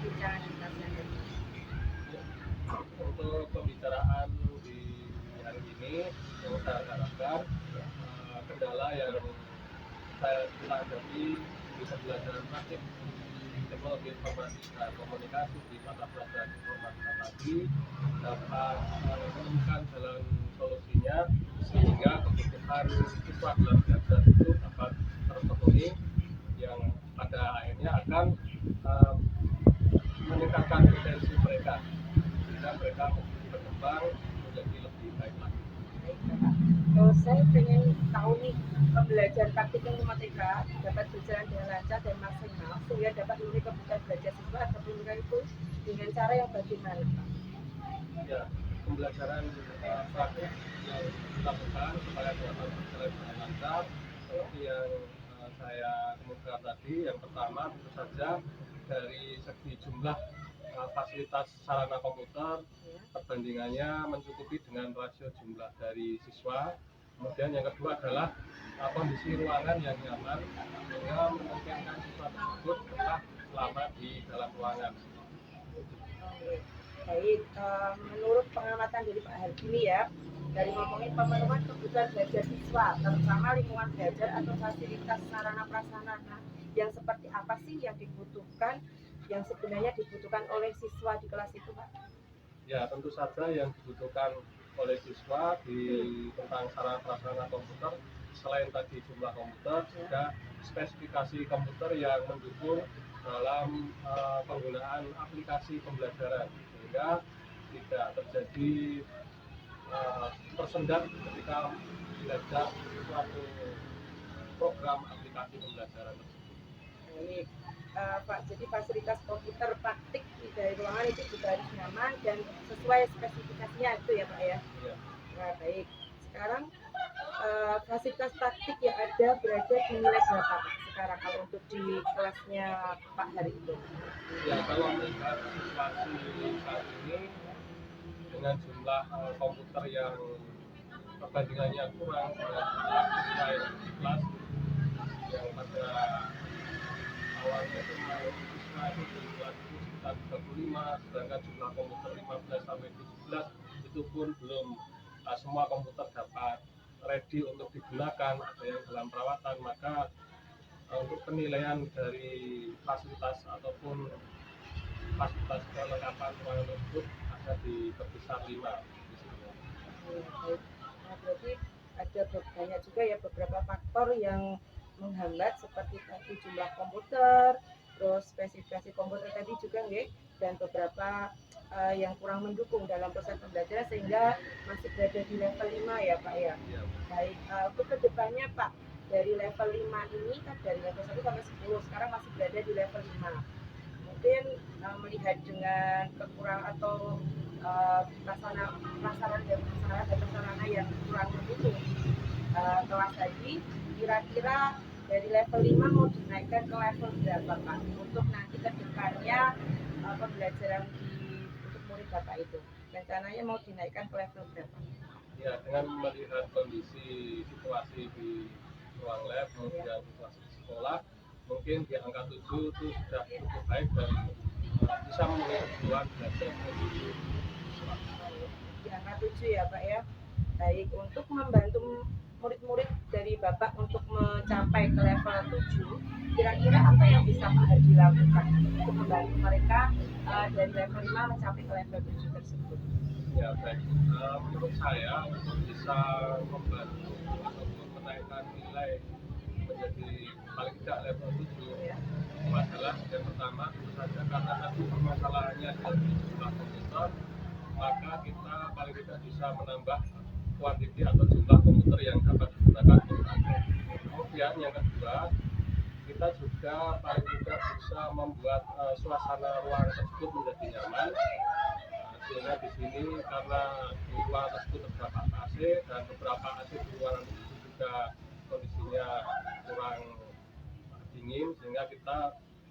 bincang kita siang hari ini? Untuk pembicaraan di hari ini yang saya harapkan kendala yang saya hadapi di pembelajaran praktik teknologi informasi dan komunikasi di mata pelajaran informatika tadi dapat menemukan jalan solusinya sehingga kebutuhan siswa dalam belajar itu dapat terpenuhi yang pada akhirnya akan meningkatkan potensi mereka sehingga mereka berkembang menjadi lebih baik lagi. Baik, Bapak. Saya pengen tahu nih, pembelajaran praktik informatika dapat berjalan dengan lancar dan maksimal sehingga dapat memenuhi kebutuhan belajar siswa ataupun mereka itu dengan cara yang bagaimana, Pak? Ya, pembelajaran praktik yang dilakukan supaya dapat berjalan dengan lancar seperti yang saya kemukakan tadi. Yang pertama tentu saja dari segi jumlah fasilitas sarana komputer perbandingannya mencukupi dengan rasio jumlah dari siswa. Kemudian yang kedua adalah kondisi ruangan yang nyaman sehingga memungkinkan siswa tersebut betah selama di dalam ruangan. Baik, menurut pengamatan dari Pak Hargini ya, dari ngomongin pemenuhan kebutuhan belajar siswa, terutama lingkungan belajar atau fasilitas sarana prasarana yang seperti apa sih yang dibutuhkan, yang sebenarnya dibutuhkan oleh siswa di kelas itu, Pak? Ya, tentu saja yang dibutuhkan oleh siswa tentang sarana prasarana komputer selain tadi jumlah komputer juga spesifikasi komputer yang mendukung dalam penggunaan aplikasi pembelajaran sehingga tidak terjadi tersendat ketika belajar suatu program aplikasi pembelajaran tersebut. Baik, Pak, jadi fasilitas komputer praktik dari ruangan itu juga harus nyaman dan sesuai spesifikasinya itu ya Pak ya? Ya. Nah, baik. Sekarang fasilitas praktik yang ada berada di nilai berapa Pak sekarang kalau untuk di kelasnya Pak Hari itu? Ya, kalau melihat situasi saat ini dengan jumlah komputer yang perbandingannya kurang dengan jumlah siswa yang di kelas yang pada awalnya itu siswa itu di kelas itu sekitar 35, sedangkan jumlah komputer 15 sampai 17 itu pun belum semua komputer dapat ready untuk digunakan, ada yang dalam perawatan. Maka untuk penilaian dari fasilitas ataupun fasilitas kelengkapan ruangan tersebut ada di terbesar 5 di sini. Baik. Nah, berarti ada banyak juga ya beberapa faktor yang menghambat seperti tadi jumlah komputer, terus spesifikasi komputer tadi juga nggih, dan beberapa yang kurang mendukung dalam proses pembelajaran sehingga masih berada di level 5 ya Pak ya. Ya. Baik, untuk kedepannya Pak, dari level 5 ini kan dari level 1 sampai 10, sekarang masih berada di level 5. Mungkin melihat dengan kekurangan atau prasarana dan prasarana yang kurang mendukung kelas tadi, kira-kira dari level 5 mau dinaikkan ke level berapa Pak? Untuk nanti ke depannya pembelajaran untuk murid Bapak itu. Rencananya mau dinaikkan ke level berapa? Ya, dengan melihat kondisi situasi di ruang lab, kemudian situasi di sekolah, mungkin di angka 7 itu sudah cukup baik dan bisa memenuhi kebutuhan belajar dari siswa. Di angka 7 ya Pak ya. Baik, untuk membantu murid-murid dari Bapak untuk mencapai ke level 7, kira-kira apa yang bisa Pak Hadi lakukan untuk membantu mereka dari level 5 mencapai ke level 7 tersebut? Ya, baik. Menurut saya untuk bisa membantu ataupun menaikkan nilai menjadi paling tidak level 7 Ya. adalah yang pertama tentu saja karena tadi permasalahannya dari jumlah komputer, maka kita paling tidak bisa menambah kuantiti atau jumlah komputer yang dapat digunakan untuk belajar. Kemudian yang kedua, kita juga paling tidak bisa membuat suasana ruang tersebut menjadi nyaman. Sehingga di sini karena di ruangan tersebut terdapat AC dan beberapa AC di ruangan tersebut juga kondisinya kurang dingin, sehingga kita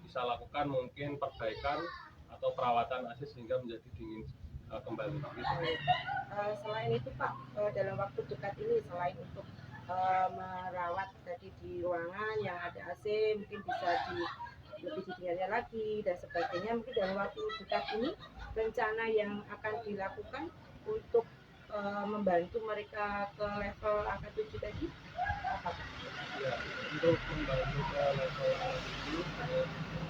bisa lakukan mungkin perbaikan atau perawatan AC sehingga menjadi dingin kembali. Selain itu Pak, dalam waktu dekat ini selain untuk merawat tadi di ruangan yang ada AC, mungkin bisa lebih didinginkan lagi dan sebagainya, mungkin dalam waktu dekat ini rencana yang akan dilakukan untuk membantu mereka ke level angka 7 tadi apa? Ya, untuk membantu ke level angka 7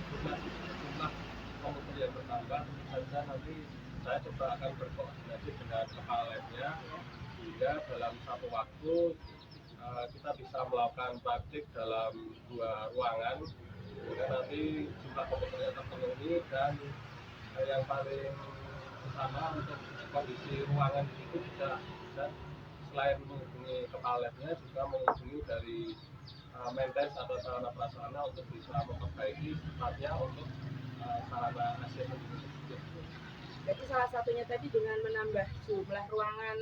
dengan jumlah komputer yang bertambah, tentu saja nanti saya coba akan berkoordinasi dengan kepala labnya sehingga dalam satu waktu kita bisa melakukan praktik dalam 2 ruangan sehingga nanti jumlah komputernya terpenuhi dan yang paling utama untuk kondisi ruangan di situ juga dan selain menghubungi kepala labnya juga menghubungi dari maintenance atau sarana prasarana untuk bisa memperbaiki sifatnya untuk sarana AC tersebut. Jadi salah satunya tadi dengan menambah jumlah ruangan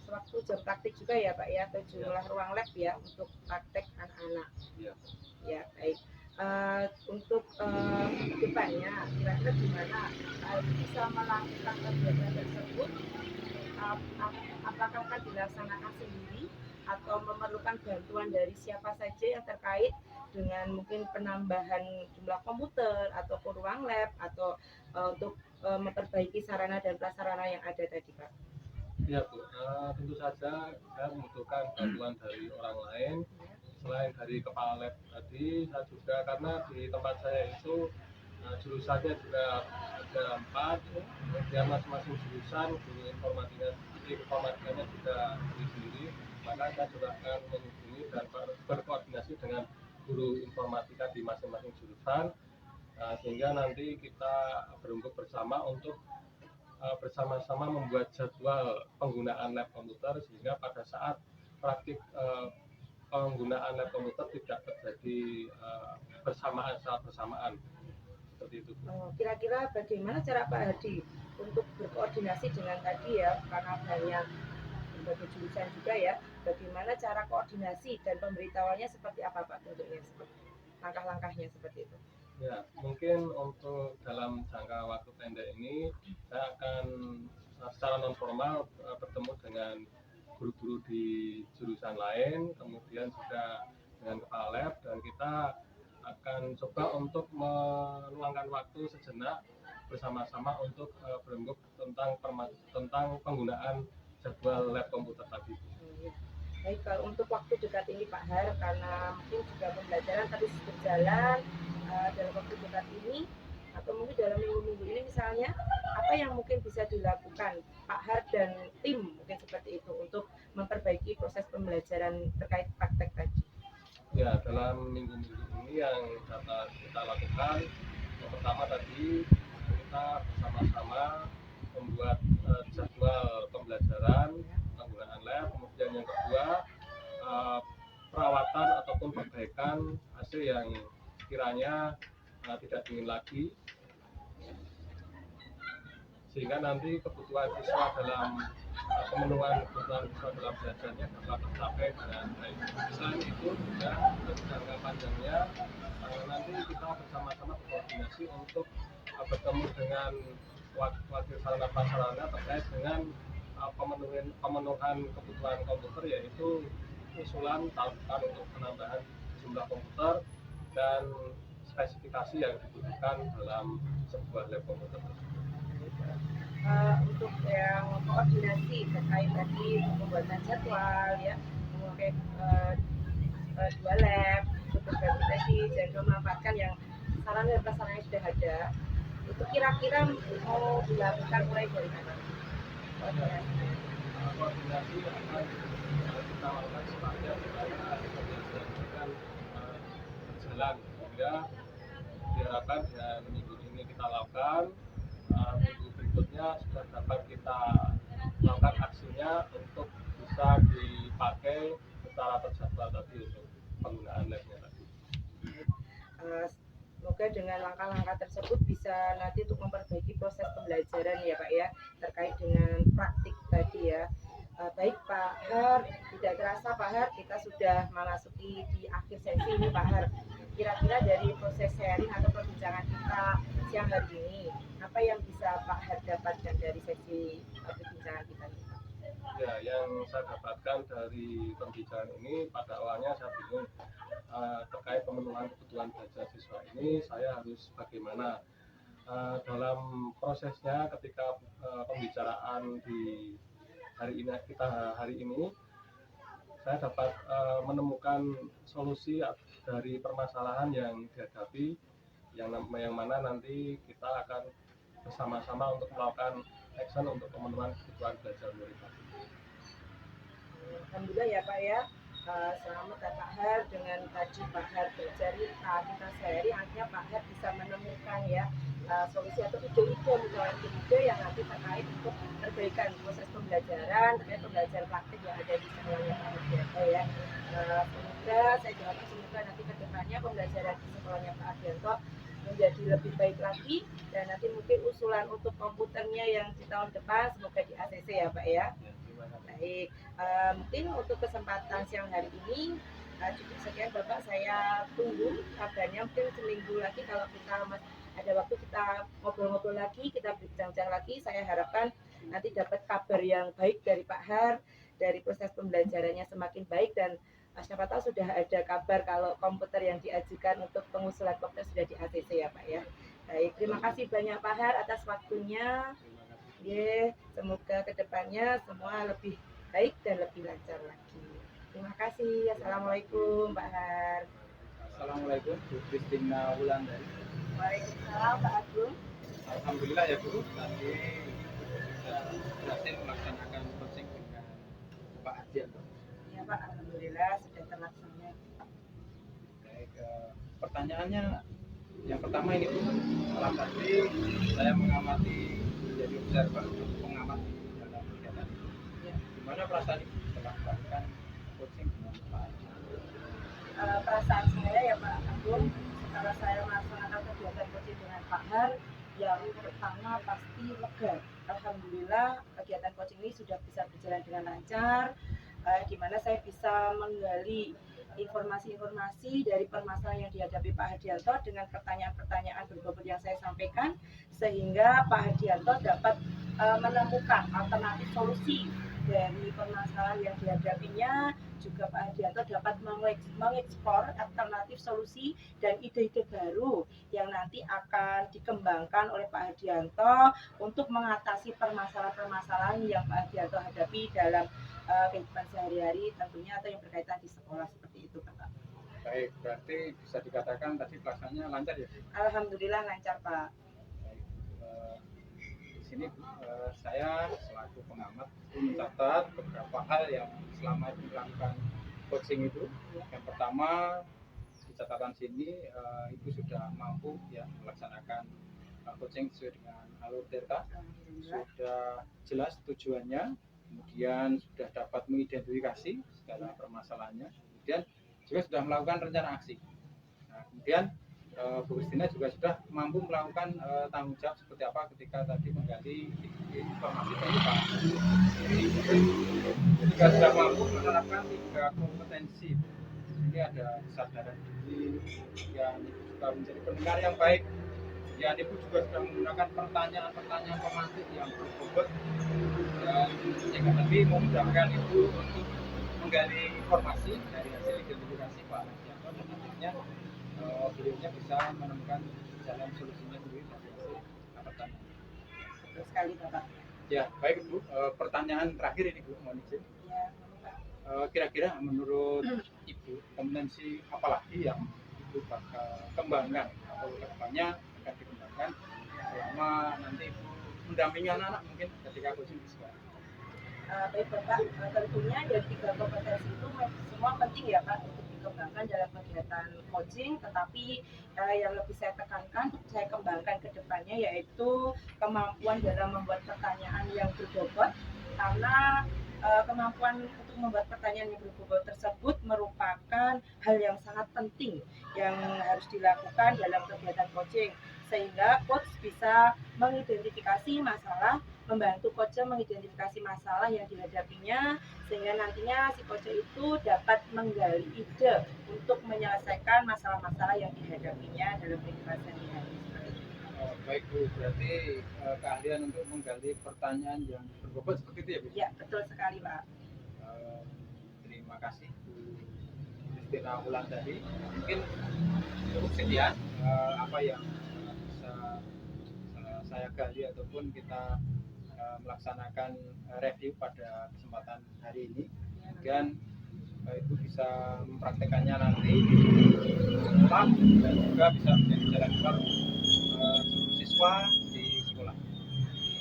sewaktu jam praktik juga ya Pak ya, atau jumlah ruang lab ya untuk praktek anak-anak. Ya. Ya baik. Untuk depannya kira-kira gimana bisa melakukan kegiatan tersebut? Apakah akan dilaksanakan sendiri atau memerlukan bantuan dari siapa saja yang terkait dengan mungkin penambahan jumlah komputer ataupun ruang lab atau untuk memperbaiki sarana dan prasarana yang ada tadi Pak? Ya Bu, tentu saja saya membutuhkan bantuan dari orang lain selain dari kepala lab tadi. Saya juga karena di tempat saya itu jurusannya juga ada 4, kemudian masing-masing jurusan guru informatikanya juga sendiri, maka saya juga akan menghubungi dan berkoordinasi dengan guru informatika di masing-masing jurusan sehingga nanti kita berembuk bersama untuk bersama-sama membuat jadwal penggunaan lab komputer sehingga pada saat praktik penggunaan lab komputer tidak terjadi secara bersamaan seperti itu. Kira-kira bagaimana cara Pak Hadi untuk berkoordinasi dengan tadi ya, karena banyak berbagai jurusan juga ya, bagaimana cara koordinasi dan pemberitahuannya seperti apa Pak bentuknya, langkah-langkahnya seperti itu? Ya, mungkin untuk dalam jangka waktu pendek ini saya akan secara non formal bertemu dengan guru-guru di jurusan lain, kemudian juga dengan kepala lab, dan kita akan coba untuk meluangkan waktu sejenak bersama-sama untuk berembuk tentang penggunaan jadwal lab komputer tadi. Baik, kalau untuk waktu dekat ini Pak Har, karena mungkin juga pembelajaran terus berjalan dalam waktu dekat ini atau mungkin dalam minggu-minggu ini misalnya, apa yang mungkin bisa dilakukan Pak Har dan tim mungkin seperti itu untuk memperbaiki proses pembelajaran terkait praktek tadi? Ya, dalam minggu-minggu ini yang dapat kita lakukan, yang pertama tadi kita bersama-sama membuat jadwal pembelajaran penggunaan lab, kemudian yang kedua perawatan ataupun yang kiranya tidak dingin lagi, sehingga nanti kebutuhan siswa dalam pemenuhan kebutuhan siswa dalam belajarnya dapat tercapai dengan baik. Selain itu juga untuk jangka panjangnya nanti kita bersama-sama berkoordinasi untuk bertemu dengan wakil sarana prasarana terkait dengan pemenuhan kebutuhan komputer, yaitu usulan tawaran untuk penambahan jumlah komputer dan spesifikasi yang dibutuhkan dalam sebuah lab komputer tersebut. Untuk yang koordinasi terkait tadi pembuatan jadwal ya, memakai 2 lab untuk berbagi tadi dan memanfaatkan yang sarana dan prasarana yang sudah ada, itu kira-kira mau dilakukan mulai dari mana? Koordinasi akan kita lakukan sepanjang koordinasi akan berjalan, sehingga diharapkan dengan minggu ini kita lakukan, minggu berikutnya sudah dapat kita lakukan aksinya untuk bisa dipakai secara terjadwal tadi untuk penggunaan labnya tadi. Semoga dengan langkah-langkah tersebut bisa nanti untuk memperbaiki proses pembelajaran ya Pak ya, terkait dengan praktik tadi ya. Baik Pak Har, tidak terasa Pak Har kita sudah memasuki di akhir sesi ini Pak Har. Kira-kira dari proses sharing atau perbincangan kita siang hari ini, apa yang bisa Pak Har dapatkan dari sesi perbincangan kita ini? Ya, yang saya dapatkan dari pembicaraan ini, pada awalnya saya bingung terkait pemenuhan kebutuhan belajar siswa ini saya harus bagaimana. Dalam prosesnya ketika pembicaraan di hari ini saya dapat menemukan solusi dari permasalahan yang dihadapi, yang mana nanti kita akan bersama-sama untuk melakukan action untuk pemenuhan kebutuhan belajar murid. Alhamdulillah ya Pak ya. Selamat ya Pak Har, dengan tadi Pak Har bercerita, kita sharing, akhirnya Pak Har bisa menemukan ya solusi atau ide-ide yang nanti terkait untuk perbaikan proses pembelajaran, terkait pembelajaran praktik yang ada di sekolahnya Pak Ardianto ya. Semoga saya doakan semoga nanti kedepannya pembelajaran di sekolahnya Pak Ardianto menjadi lebih baik lagi, dan nanti mungkin usulan untuk komputernya yang di tahun depan semoga di ACC ya Pak ya. Baik, mungkin untuk kesempatan siang hari ini cukup sekian Bapak, saya tunggu kabarnya mungkin seminggu lagi kalau kita ada waktu kita ngobrol-ngobrol lagi, kita bincang-bincang lagi. Saya harapkan nanti dapat kabar yang baik dari Pak Har, dari proses pembelajarannya semakin baik, dan siapa tahu sudah ada kabar kalau komputer yang diajukan untuk pengusulan komputer sudah di ACC ya Pak ya. Baik, terima kasih banyak Pak Har atas waktunya. Semoga kedepannya semua lebih baik dan lebih lancar lagi. Terima kasih. Assalamualaikum Pak Har. Assalamualaikum Bu Kristina Wulandari. Waalaikumsalam Pak Agung. Alhamdulillah ya Bu, tadi sudah berhasil melaksanakan coaching dengan Pak Ardianto. Ya Pak, alhamdulillah sudah terlaksana. Baik, pertanyaannya yang pertama ini Bu, malam tadi saya mengamati menjadi observator pengamat dalam kegiatan ini. Ya. Gimana perasaan Ibu setelah melakukan coaching dengan Pak Ardianto? Perasaan saya ya Pak Agung, setelah saya melaksanakan kegiatan coaching dengan Pak Har, yang pertama pasti lega. Alhamdulillah kegiatan coaching ini sudah bisa berjalan dengan lancar, di mana saya bisa menggali informasi-informasi dari permasalahan yang dihadapi Pak Ardianto dengan pertanyaan-pertanyaan berbobot yang saya sampaikan, sehingga Pak Ardianto dapat menemukan alternatif solusi dari permasalahan yang dihadapinya. Juga Pak Ardianto dapat mengeksplor alternatif solusi dan ide-ide baru yang nanti akan dikembangkan oleh Pak Ardianto untuk mengatasi permasalahan-permasalahan yang Pak Ardianto hadapi dalam kehidupan sehari-hari tentunya, atau yang berkaitan di sekolah, seperti itu Pak. Baik, berarti bisa dikatakan tadi pelaksanaannya lancar ya? Alhamdulillah lancar Pak. Baik, di sini saya selaku pengamat mencatat beberapa hal yang selama ini melakukan coaching itu. Yang pertama di catatan sini Ibu sudah mampu ya melaksanakan coaching sesuai dengan alur delta, sudah jelas tujuannya, kemudian sudah dapat mengidentifikasi segala permasalahannya, kemudian juga sudah melakukan rencana aksi. Nah, kemudian Bu Kristina juga sudah mampu melakukan tanggung jawab seperti apa ketika tadi menggali informasi dari Pak. Juga sudah mampu menerapkan 3 kompetensi. Ini ada kesadaran diri, yang juga menjadi pendengar yang baik. Ya, Ibu juga sudah menggunakan pertanyaan-pertanyaan pematik yang berbobot dan yang tadi memudahkan Ibu untuk menggali informasi dari hasil identifikasi Pak Hardianto dan akhirnya beliaunya bisa menemukan jalan solusinya sendiri dari hasil pertanyaan. Betul sekali Bapak. Ya, baik Ibu. Pertanyaan terakhir ini Bu, mohon izin. Ya, Kira-kira menurut Ibu kompetensi apa lagi yang Ibu bakal kembangkan atau kedepannya akan dikembangkan selama nanti Ibu mendampingi anak-anak mungkin ketika coaching di sekolah? Baik Bapak, tentunya dari 3 kompetensi itu semua penting ya Pak untuk dikembangkan dalam kegiatan coaching, tetapi yang lebih saya tekankan, saya kembangkan ke depannya yaitu kemampuan dalam membuat pertanyaan yang berbobot, karena kemampuan untuk membuat pertanyaan yang berbobot tersebut merupakan hal yang sangat penting yang harus dilakukan dalam kegiatan coaching, sehingga coach bisa mengidentifikasi masalah, membantu coach mengidentifikasi masalah yang dihadapinya, sehingga nantinya si coach itu dapat menggali ide untuk menyelesaikan masalah-masalah yang dihadapinya dalam kehidupan sehari-hari. Baik Bu, berarti keahlian untuk menggali pertanyaan yang berbobot seperti itu ya Bu? Ya, betul sekali Pak. Terima kasih Bu Kristina Wulandari. Mungkin cukup sekian apa yang bisa saya gali ataupun kita melaksanakan review pada kesempatan hari ini. Dan Ibu bisa mempraktekannya nanti di sekolah dan juga bisa menjadi jalan keluar seluruh siswa di sekolah.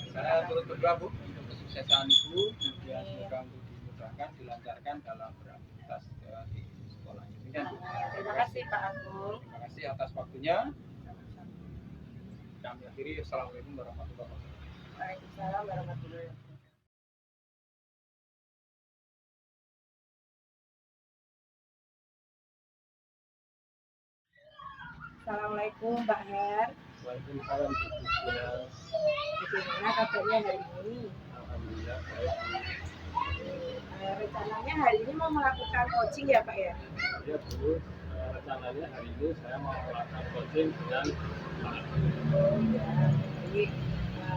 Saya turut berdoa Bu untuk kesuksesan Ibu, kemudian semoga untuk dimudahkan, dilancarkan dalam beraktivitas di sekolah. Demikian Bu. Terima kasih Pak Agung. Terima kasih atas waktunya. Kami akhiri. Assalamualaikum warahmatullahi wabarakatuh. Waalaikumsalam warahmatullahi wabarakatuh. Assalamualaikum Pak Her. Waalaikumsalam Bu Kristina. Bagaimana kabarnya hari ini? Alhamdulillah baik. Rencananya hari ini mau melakukan coaching ya Pak ya? Ya Bu, rencananya hari ini saya mau melakukan coaching dengan Pak. Oh ya, baik.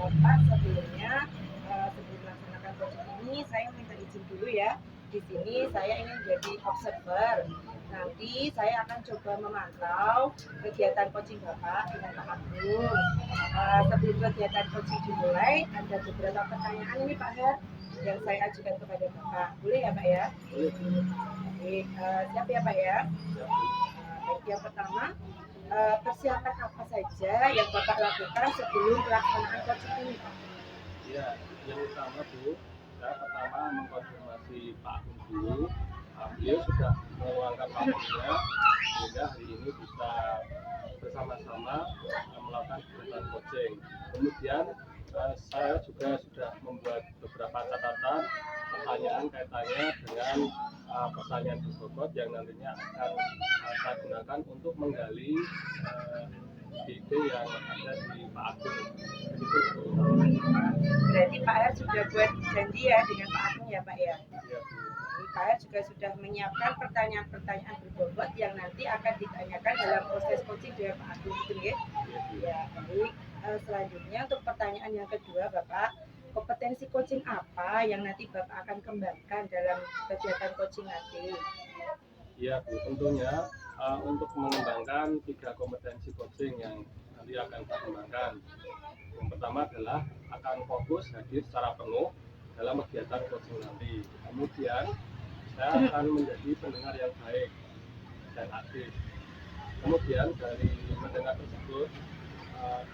Pak, sebelumnya sebelum melaksanakan coaching ini saya minta izin dulu ya. Di sini saya ingin jadi observer. Nanti saya akan coba memantau kegiatan coaching Bapak dengan Pak Agung. Sebelum kegiatan coaching dimulai, ada beberapa pertanyaan ini Pak Her yang saya ajukan kepada Bapak. Boleh ya Pak ya? Boleh Bu. Baik, siap ya Pak ya? Siap Bu. Baik, yang pertama, persiapan apa saja yang Bapak lakukan sebelum pelaksanaan coaching ini Pak? Ya, yang utama Bu, saya pertama mengkonfirmasi Pak Agung dulu. Beliau sudah meluangkan waktunya sehingga hari ini bisa bersama-sama melakukan kegiatan coaching. Kemudian saya juga sudah membuat beberapa catatan pertanyaan kaitannya dengan pertanyaan berbobot yang nantinya akan saya gunakan untuk menggali ide yang ada di Pak Agung. Begitu. Berarti Pak Er sudah buat janji ya dengan Pak Agung ya Pak ya? Ya, Bu. Pak Er juga sudah menyiapkan pertanyaan-pertanyaan berbobot yang nanti akan ditanyakan dalam proses coaching dengan Pak Agung itu ya? Ya, baik. Selanjutnya untuk pertanyaan yang kedua Bapak, kompetensi coaching apa yang nanti Bapak akan kembangkan dalam kegiatan coaching nanti? Ya Bu, tentunya untuk mengembangkan 3 kompetensi coaching yang nanti akan kita kembangkan. Yang pertama adalah akan fokus hadir secara penuh dalam kegiatan coaching nanti. Kemudian saya akan menjadi pendengar yang baik dan aktif. Kemudian dari mendengar tersebut,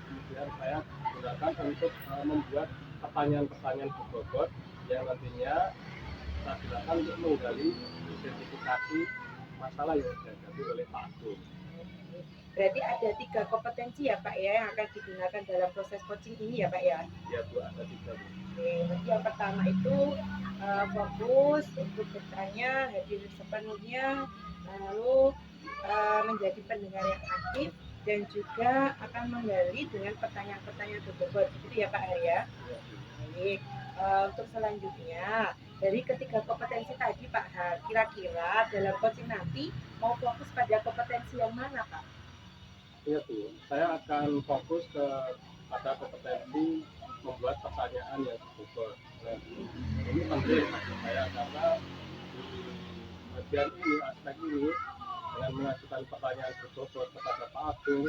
kemudian saya gunakan untuk membuat pertanyaan-pertanyaan berbobot yang nantinya kita gunakan untuk menggali identifikasi masalah yang dihadapi oleh Pak Agung. Berarti ada 3 kompetensi ya Pak ya yang akan digunakan dalam proses coaching ini ya Pak ya? Ya Bu, ada 3 Bu. Oke, berarti yang pertama itu fokus untuk bertanya, hadir sepenuhnya, lalu menjadi pendengar yang aktif dan juga akan menggali dengan pertanyaan-pertanyaan berbobot, gitu ya Pak Har ya. Baik, untuk selanjutnya dari ketiga kompetensi tadi Pak Har, kira-kira dalam coaching nanti mau fokus pada kompetensi yang mana Pak? Iya Bu, saya akan fokus pada kompetensi membuat pertanyaan yang berbobot. Nah, ini penting bagi saya karena di bagian ini, aspek ini, dengan mengajukan pertanyaan berbobot kepada Pak Agung,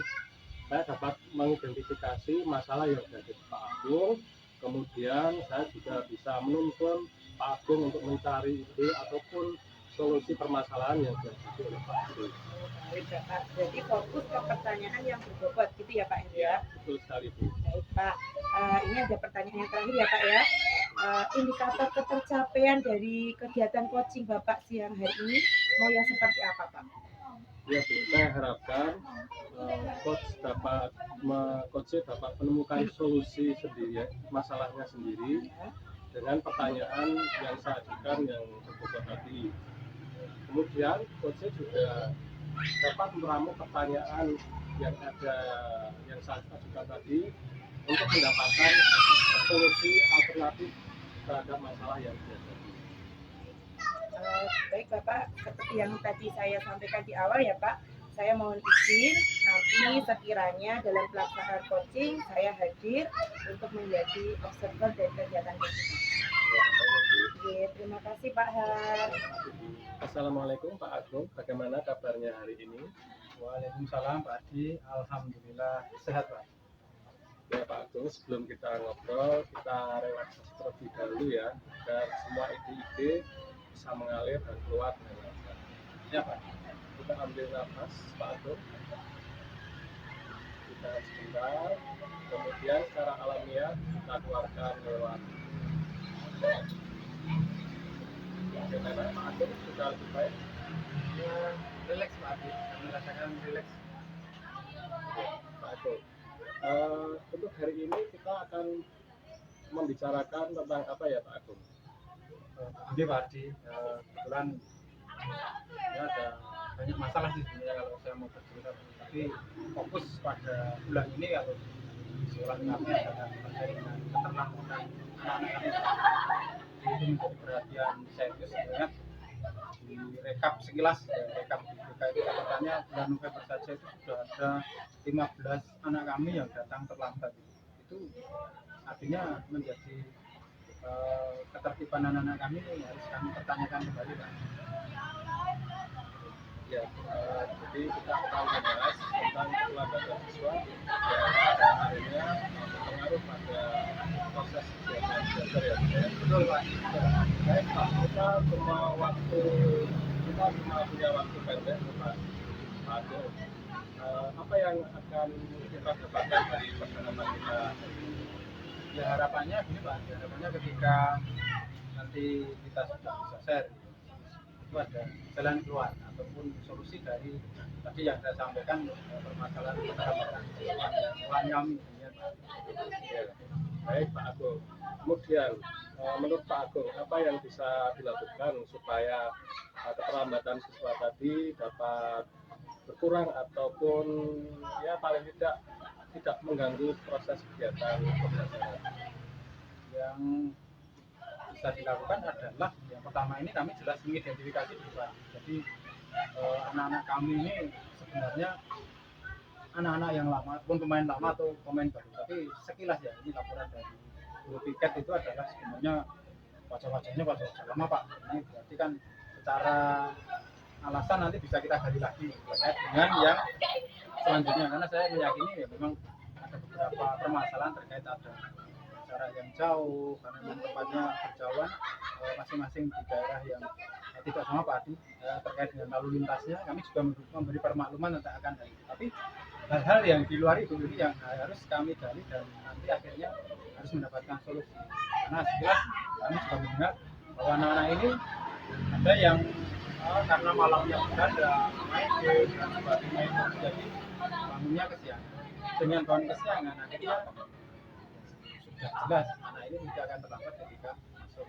saya dapat mengidentifikasi masalah yang ada di Pak Agung. Kemudian saya juga bisa menuntun Pak Agung untuk mencari ide ataupun solusi permasalahan yang dihadapi oleh Pak Agung. Baik Pak, jadi fokus ke pertanyaan yang berbobot gitu ya Pak Ya, ya. betul sekali Bu. Baik Pak, ini ada pertanyaan yang terakhir ya Pak ya. Indikator ketercapaian dari kegiatan coaching Bapak siang hari ini mau yang seperti apa Pak? Ya Bu, saya harapkan coach dapat menemukan solusi sendiri, masalahnya sendiri dengan pertanyaan yang saya ajukan yang berbobot tadi. Kemudian coach juga dapat meramu pertanyaan yang saya ajukan tadi untuk mendapatkan solusi alternatif terhadap masalah yang dihadapi. Baik Bapak, seperti yang tadi saya sampaikan di awal ya Pak, saya mohon izin nanti sekiranya dalam pelaksanaan coaching saya hadir untuk menjadi observer dari kegiatan coaching. Oke, terima kasih Pak Har. Assalamualaikum Pak Agung, bagaimana kabarnya hari ini? Waalaikumsalam Pak Adi, alhamdulillah sehat Pak. Ya Pak Agung, sebelum kita ngobrol, kita relaksasi terlebih dahulu ya, agar semua ide-ide bisa mengalir dan keluar dengan lancar. Ya Pak. Kita ambil nafas Pak Agung, kita sebentar, kemudian secara alamiah kita keluarkan lewat. Bagaimana Pak Agung, sudah lebih baik? Ya, relax Pak Adi, kami rasakan relax. Pak Agung, untuk hari ini kita akan membicarakan tentang apa ya Pak Agung? Jadi Pak Adi, kebetulan ya ada banyak masalah sih sebenarnya kalau saya mau bercerita, tapi fokus pada bulan ini kalau di sekolah kami adalah terkait dengan keterlambatan anak-anak kami. Jadi itu menjadi perhatian saya itu sebenarnya di rekap sekilas ya, rekap di DKI Jakartanya bulan November saja itu sudah ada 15 anak kami yang datang terlambat. Itu artinya menjadi ketertiban anak-anak kami harus kami pertanyakan kembali Pak. Ya, jadi kita akan membahas tentang keterlambatan siswa dan akhirnya berpengaruh pada proses kegiatan belajar ya. Betul Pak. Baik Pak, kita cuma punya waktu pendek Pak Agung. Apa yang akan kita dapatkan dari pertemuan kita? Ya harapannya gini Pak, harapannya ketika nanti kita sudah bisa share itu ada jalan keluar ataupun solusi dari tadi yang saya sampaikan permasalahan keterlambatan siswa yang kami ya, Pak. Ya. Baik Pak Agung. Kemudian menurut Pak Agung apa yang bisa dilakukan supaya keterlambatan siswa tadi dapat berkurang ataupun ya paling tidak mengganggu proses kegiatan pembelajaran? Yang bisa dilakukan adalah yang pertama ini kami jelas mengidentifikasi dulu Pak. Jadi anak-anak kami ini sebenarnya anak-anak yang lama ataupun pemain lama atau pemain baru, tapi sekilas ya ini laporan dari guru piket itu adalah sebenarnya wajah-wajahnya wajah-wajah lama Pak. Ini berarti kan secara alasan nanti bisa kita gali lagi terkait dengan yang selanjutnya, karena saya meyakini ya memang ada beberapa permasalahan terkait ada jarak yang jauh karena memang tempatnya berjauhan masing-masing di daerah yang tidak sama Pak Adi, terkait dengan lalu lintasnya kami juga memberi permakluman tentang akan hal itu, tapi hal-hal yang di luar itu ini yang harus kami gali dan nanti akhirnya harus mendapatkan solusi, karena sekilas kami juga mendengar bahwa anak-anak ini ada yang karena malamnya berada main game dan sebagainya itu jadi bangunnya kesiangan, dengan bangun kesiangan akhirnya sudah jelas anak ini tidak akan terlambat ketika masuk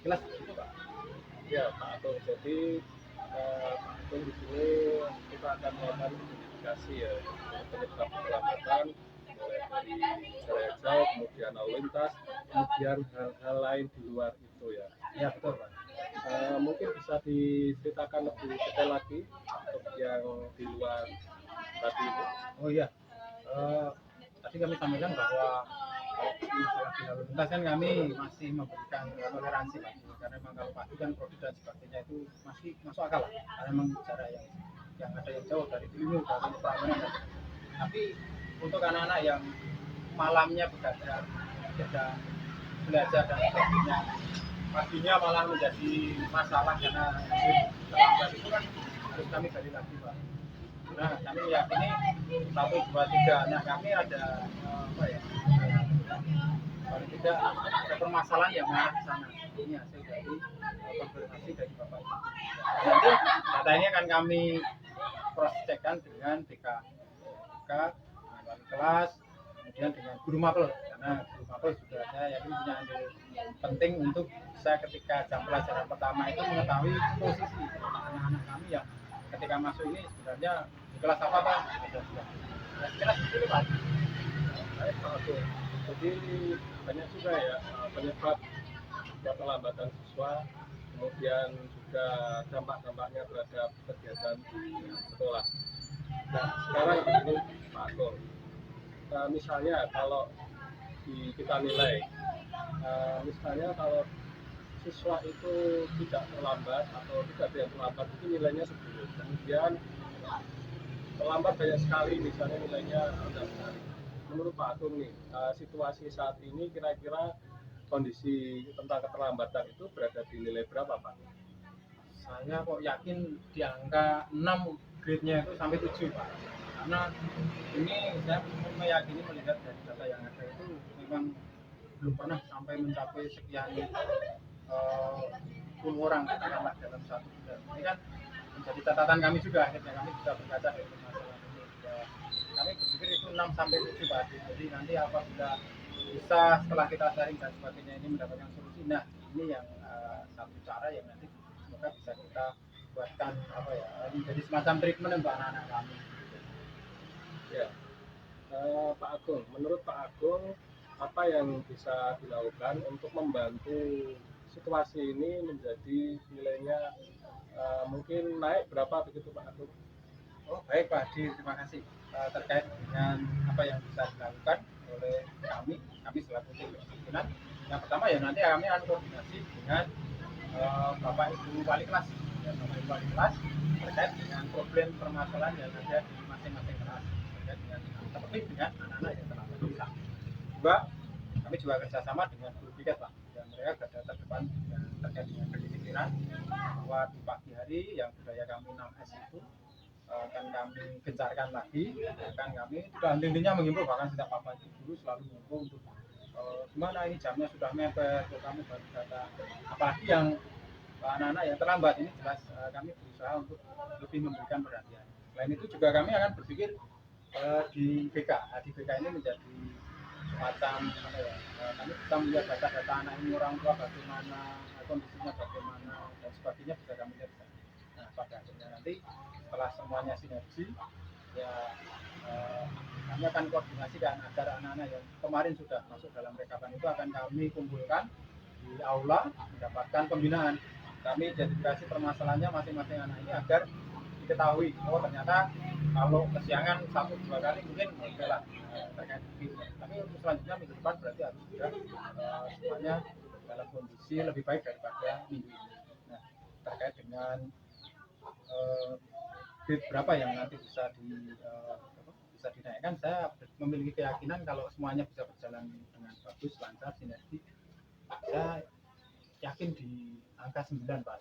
kelas itu Pak. Ya Pak Agung, jadi Mungkin di sini kita akan melakukan identifikasi ya penyebab keterlambatan mulai dari jarak jauh, kemudian lalu lintas, kemudian hal-hal lain di luar itu ya. Ya betul Pak. Mungkin bisa diceritakan lebih detail lagi untuk yang di luar tadi itu. Oh iya, tadi kami sampaikan bahwa masalah di lalu lintas kan kami masih memberikan toleransi Pak, karena memang kalau pagi kan produk dan sebagainya itu masih masuk akal lah, karena memang jarak yang ada yang jauh dari Dilimu dari Prambanan. Tapi untuk anak-anak yang malamnya begadang, sedang belajar dan sebagainya, paginya malah menjadi masalah karena terlambat itu kan harus kami gali lagi Pak. Nah, kami meyakini 1, 2, 3 anak kami ada apa ya? Paling tidak ada permasalahan yang mengarah ke sana. Ini hasil dari konfirmasi dari Bapak Ibu. Nanti data ini akan kami cross checkkan dengan BK, dengan wali kelas, kemudian dengan guru mapel, karena guru mapel juga saya yakin punya andil penting untuk bisa ketika jam pelajaran pertama itu mengetahui posisi anak-anak kami yang ketika masuk ini sebenarnya di kelas apa Pak? Kelas itu Pak. Baik, Pak Agung. Jadi banyak juga ya penyebab keterlambatan siswa, kemudian juga dampak-dampaknya terhadap kegiatan di sekolah. Nah, sekarang begini Pak Agung, misalnya kalau kita nilai, misalnya kalau siswa itu tidak terlambat atau tidak ada yang terlambat itu nilainya 10, kemudian terlambat banyak sekali misalnya nilainya rendah sekali. Menurut Pak Agung nih, situasi saat ini kira-kira kondisi tentang keterlambatan itu berada di nilai berapa Pak? Saya kok yakin di angka 6 grade-nya itu sampai 7 Pak. Karena ini saya meyakini melihat dari data yang ada itu memang belum pernah sampai mencapai sekian puluh orang katakanlah dalam 1 bulan. Ini kan menjadi catatan kami juga, akhirnya kami bisa berkaca dari masalah ini. Ya, kami berpikir itu 6 sampai 7 Pak. Jadi nanti apabila bisa setelah kita sharing dan sebagainya ini mendapatkan solusi, nah ini yang satu cara yang nanti semoga bisa kita buatkan apa ya, menjadi semacam treatment untuk anak-anak kami. Ya, Pak Agung, menurut Pak Agung apa yang bisa dilakukan untuk membantu situasi ini menjadi nilainya mungkin naik berapa begitu Pak Agung? Oh baik Pak Adi, terima kasih. Terkait dengan apa yang bisa dilakukan oleh kami selaku tim pimpinan. Yang pertama ya nanti kami akan koordinasi dengan Bapak Ibu wali kelas, ya, Bapak Ibu wali kelas terkait dengan problem permasalahan yang ada di masing-masing kelas terkait dengan terlebih dengan anak-anak yang terlambat bisa. Dua, kami juga kerjasama dengan guru piket Pak, yang mereka garda terdepan yang terkait dengan kedisiplinan, bahwa di pagi hari yang budaya kami 6S itu akan kami gencarkan lagi, akan kami sudah intinya mengimbau bahkan setiap Bapak Ibu guru selalu mengimbau untuk gimana ini jamnya sudah mepet, kamu baru datang, apalagi yang anak-anak yang terlambat ini jelas kami berusaha untuk lebih memberikan perhatian. Selain itu juga kami akan berpikir di BK. Nah, di BK ini menjadi semacam apa ya, kami bisa melihat data-data anak ini, orang tua bagaimana, kondisinya bagaimana dan sebagainya bisa kami lihat. Nah pada akhirnya nanti setelah semuanya sinergi ya kami akan koordinasikan agar anak-anak yang kemarin sudah masuk dalam rekapan itu akan kami kumpulkan di aula mendapatkan pembinaan. Kami identifikasi permasalahannya masing-masing anak ini agar diketahui, oh ternyata kalau kesiangan 1-2 kali mungkin oke lah terkait itu. Tapi untuk selanjutnya minggu depan berarti harus sudah semuanya dalam kondisi lebih baik daripada minggu ini. Nah terkait dengan grade berapa yang nanti bisa dinaikkan, saya memiliki keyakinan kalau semuanya bisa berjalan dengan bagus, lancar, sinergi, saya yakin di angka 9 Pak.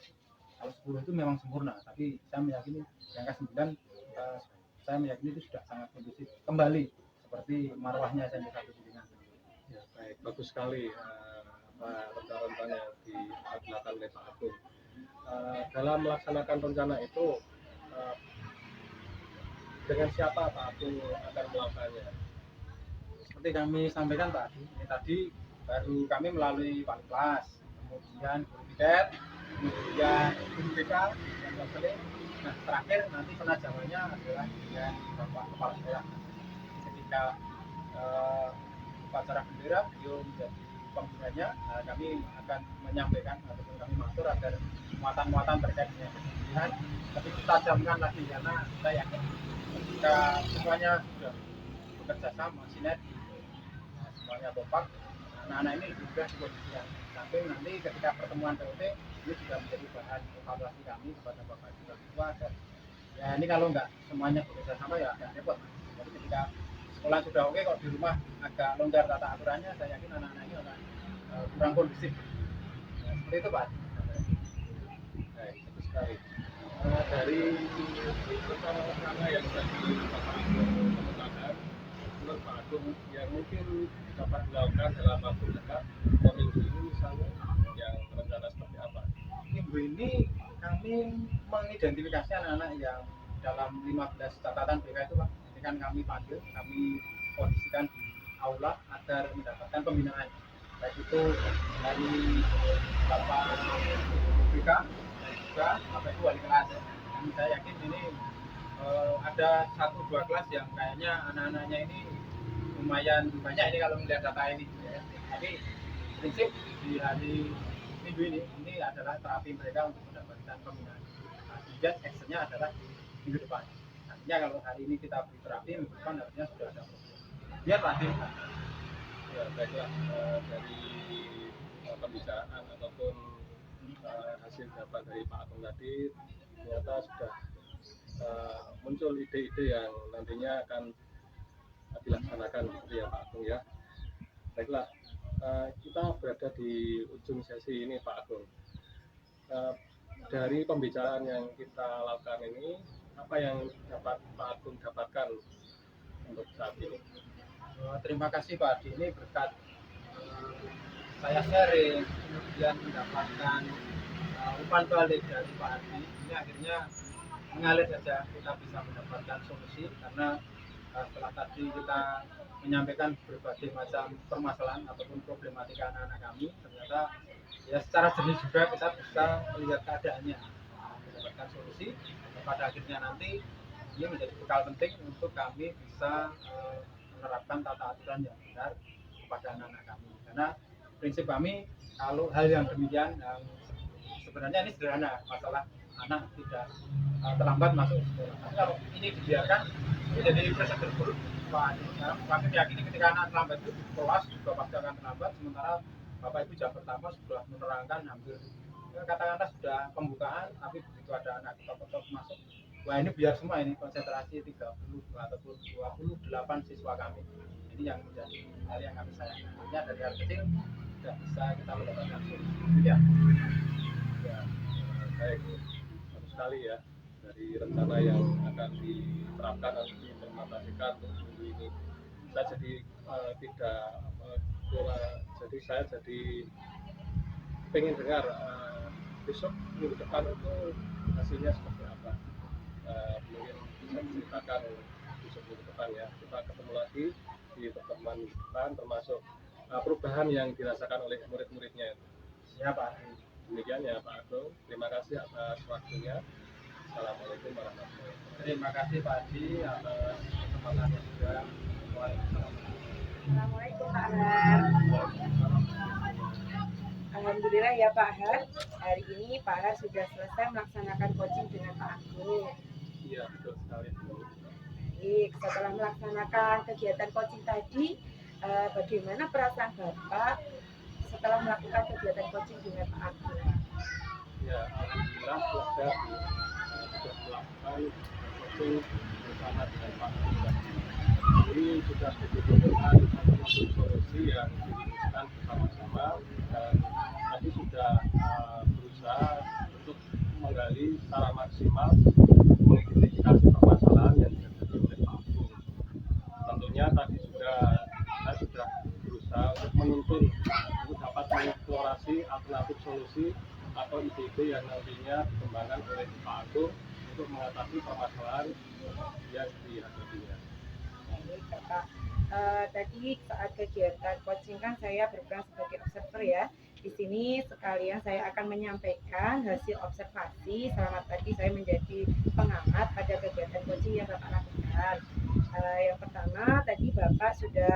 Kalau 10 itu memang sempurna, tapi saya meyakini di angka 9 saya meyakini itu sudah sangat kondusif kembali seperti marwahnya SMP 1 Kuningan. Ya, baik, bagus sekali rencana-rencana yang dilakukan oleh Pak Agung. Dalam melaksanakan rencana itu dengan siapa Pak Agung akan melakukannya? Seperti kami sampaikan tadi, ini tadi baru kami melalui wali kelas, kemudian guru piket, kemudian guru BK, dan konseling. Nah terakhir nanti penajamannya adalah dengan Bapak Kepala Daerah. Ketika upacara bendera beliau menjadi pembinanya, kami akan menyampaikan ataupun kami mengatur agar muatan-muatan terkait dengan pemilihan tapi ditajamkan lagi karena kita yakin ketika semuanya sudah bekerja sama sinergi, semuanya kompak, anak-anak ini juga dikondisikan sampai nanti ketika pertemuan POT ini juga menjadi bahan evaluasi kami kepada Bapak Ibu Ketua dan ya ini kalau nggak semuanya bekerja sama ya agak repot. Jadi ketika sekolah sudah oke kok di rumah agak longgar tata aturannya, saya yakin anak-anak ini akan kurang kondusif. Nah, seperti itu Pak. Baik, bagus sekali. Dari rencana yang tadi Bapak Agung kemukakan, menurut Pak Agung yang mungkin dapat dilakukan dalam waktu dekat minggu ini misalnya yang rencana seperti apa? Minggu ini kami mengidentifikasi anak-anak yang dalam 15 catatan BK itu Pak. Ini kan kami panggil, kami kondisikan di aula agar mendapatkan pembinaan. Baik itu dari Bapak BK dan juga Bapak Ibu wali kelas. Dan saya yakin ini ada 1-2 kelas yang kayaknya anak-anaknya ini lumayan banyak ini kalau melihat data ini. Ya. Tapi prinsip di hari minggu ini adalah terapi mereka untuk mendapatkan pembinaan. Nah, kemudian actionnya adalah minggu depan. Artinya kalau hari ini kita beri terapi, minggu depan artinya sudah ada program. Biar tadi Ya, baiklah dari pembicaraan ataupun hasil jawaban dari Pak Agung tadi ternyata sudah muncul ide-ide yang nantinya akan dilaksanakan gitu ya Pak Agung ya. Baiklah, kita berada di ujung sesi ini Pak Agung. Dari pembicaraan yang kita lakukan ini, apa yang dapat Pak Agung dapatkan untuk saat ini? terima kasih Pak Adi, ini berkat saya sharing kemudian mendapatkan umpan balik dari Pak Adi, ini akhirnya mengalir saja kita bisa mendapatkan solusi karena setelah tadi kita menyampaikan berbagai macam permasalahan ataupun problematika anak-anak kami, ternyata ya secara jernih juga kita bisa melihat keadaannya, mendapatkan solusi, dan pada akhirnya nanti ini menjadi bekal penting untuk kami bisa menerapkan tata aturan yang benar kepada anak-anak kami. Karena prinsip kami kalau hal yang demikian yang sebenarnya ini sederhana, masalah anak tidak terlambat masuk sekolah. Tapi kalau ini dibiarkan menjadi presiden buruk, kami meyakini ketika anak terlambat itu kelas juga pasti akan terlambat. Sementara Bapak Ibu jam pertama sudah menerangkan hampir katakanlah sudah pembukaan, tapi begitu ada anak ketok-ketok masuk, wah ini biar semua ini konsentrasi 30 ataupun 28 siswa kami. Ini yang menjadi hal yang kami sayangkan. Artinya dari hal kecil sudah bisa kita mendapatkan solusi. Ya. Ya, baik, bagus sekali ya dari rencana yang akan diterapkan atau diimplementasikan untuk minggu ini. Saya jadi tidak jadi saya jadi pengen dengar besok minggu depan itu hasilnya seperti apa. Mungkin bisa diceritakan besok minggu depan ya. Kita ketemu lagi di pertemuan depan termasuk perubahan yang dirasakan oleh murid-muridnya. Ya Pak. Demikian ya Pak Agung, terima kasih atas waktunya. Assalamualaikum warahmatullahi wabarakatuh. Terima kasih Pak Adi atas kesempatannya juga. Assalamualaikum Pak Har. Alhamdulillah ya Pak Har, hari ini Pak Har sudah selesai melaksanakan coaching dengan Pak Agung. Iya betul sekali. Baik, setelah melaksanakan kegiatan coaching tadi, bagaimana perasaan Bapak setelah melakukan kegiatan coaching dengan Pak Agung? Ya, alhamdulillah sudah melakukan coaching bersama dengan Pak Agung. Ini sudah ditentukan solusi yang dirumuskan bersama-sama dan tadi sudah berusaha untuk menggali secara maksimal mengidentifikasi permasalahan yang dihadapi oleh Pak Agung. Tentunya tadi saya sudah berusaha untuk menuntun untuk dapat mengeksplorasi alternatif solusi atau ide-ide yang nantinya dikembangkan oleh Pak Agung untuk mengatasi permasalahan yang dihadapinya. Baik, Bapak. Tadi saat kegiatan coaching kan saya berperan sebagai observer ya. Di sini sini sekalian saya akan menyampaikan hasil observasi selama tadi saya menjadi pengamat pada kegiatan coaching yang Bapak lakukan. Yang pertama, tadi Bapak sudah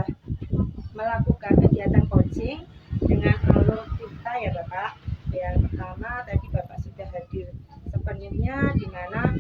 melakukan kegiatan coaching dengan alur kita ya Bapak. Yang pertama, tadi Bapak sudah hadir sepenuhnya di mana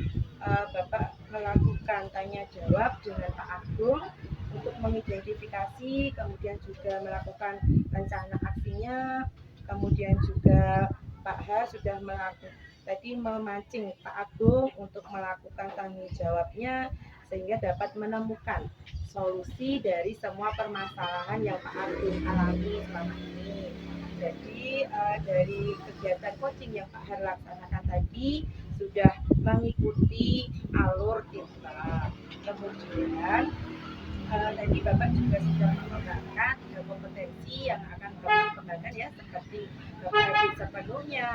Bapak melakukan tanya jawab dengan Pak Agung untuk mengidentifikasi, kemudian juga melakukan rencana aksinya, kemudian juga Pak H sudah melakukan tadi memancing Pak Agung untuk melakukan tanggung jawabnya sehingga dapat menemukan solusi dari semua permasalahan yang Pak Agung alami selama ini. Jadi dari kegiatan coaching yang Pak Har laksanakan tadi sudah mengikuti alur kita. Kemudian tadi Bapak juga sudah mengembangkan kompetensi yang akan Bapak kembangkan ya, seperti Bapak hadir sepenuhnya,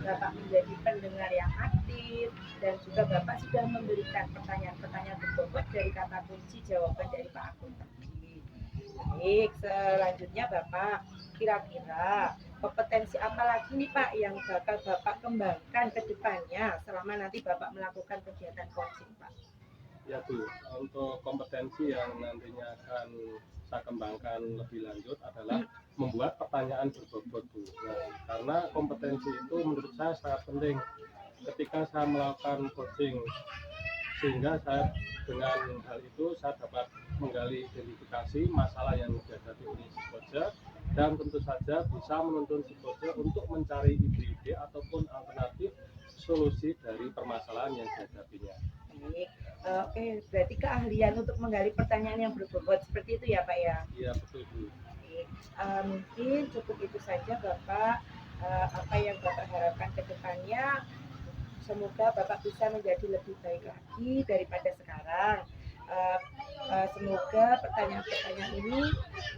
Bapak menjadi pendengar yang aktif, dan juga Bapak sudah memberikan pertanyaan-pertanyaan berbobot dari kata kunci jawaban dari Pak Agung tadi. Baik, selanjutnya Bapak, kira-kira kompetensi apa lagi nih Pak yang bakal Bapak kembangkan ke depannya selama nanti Bapak melakukan kegiatan coaching Pak? Ya Bu, untuk kompetensi yang nantinya akan saya kembangkan lebih lanjut adalah membuat pertanyaan berbobot Bu. Nah, karena kompetensi itu menurut saya sangat penting ketika saya melakukan coaching, sehingga saya dengan hal itu saya dapat menggali identifikasi masalah yang dihadapi oleh si coach dan tentu saja bisa menuntun si coach untuk mencari ide-ide ataupun alternatif solusi dari permasalahan yang dihadapinya. Baik. Oke, berarti keahlian untuk menggali pertanyaan yang berbobot seperti itu ya Pak ya? Iya betul Bu. Baik. Mungkin cukup itu saja Bapak. Apa yang Bapak harapkan ke depannya, semoga Bapak bisa menjadi lebih baik lagi daripada sekarang. Semoga pertanyaan-pertanyaan ini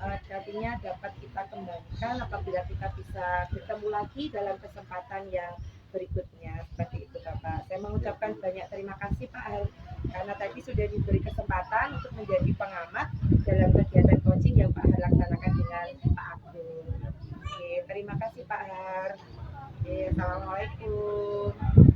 nantinya dapat kita kembangkan apabila kita bisa bertemu lagi dalam kesempatan yang berikutnya. Seperti itu Bapak. Saya mengucapkan banyak terima kasih Pak Har, karena tadi sudah diberi kesempatan untuk menjadi pengamat dalam kegiatan coaching yang Pak Har laksanakan dengan Pak Agung. Oke, terima kasih Pak Har. Oke, assalamualaikum.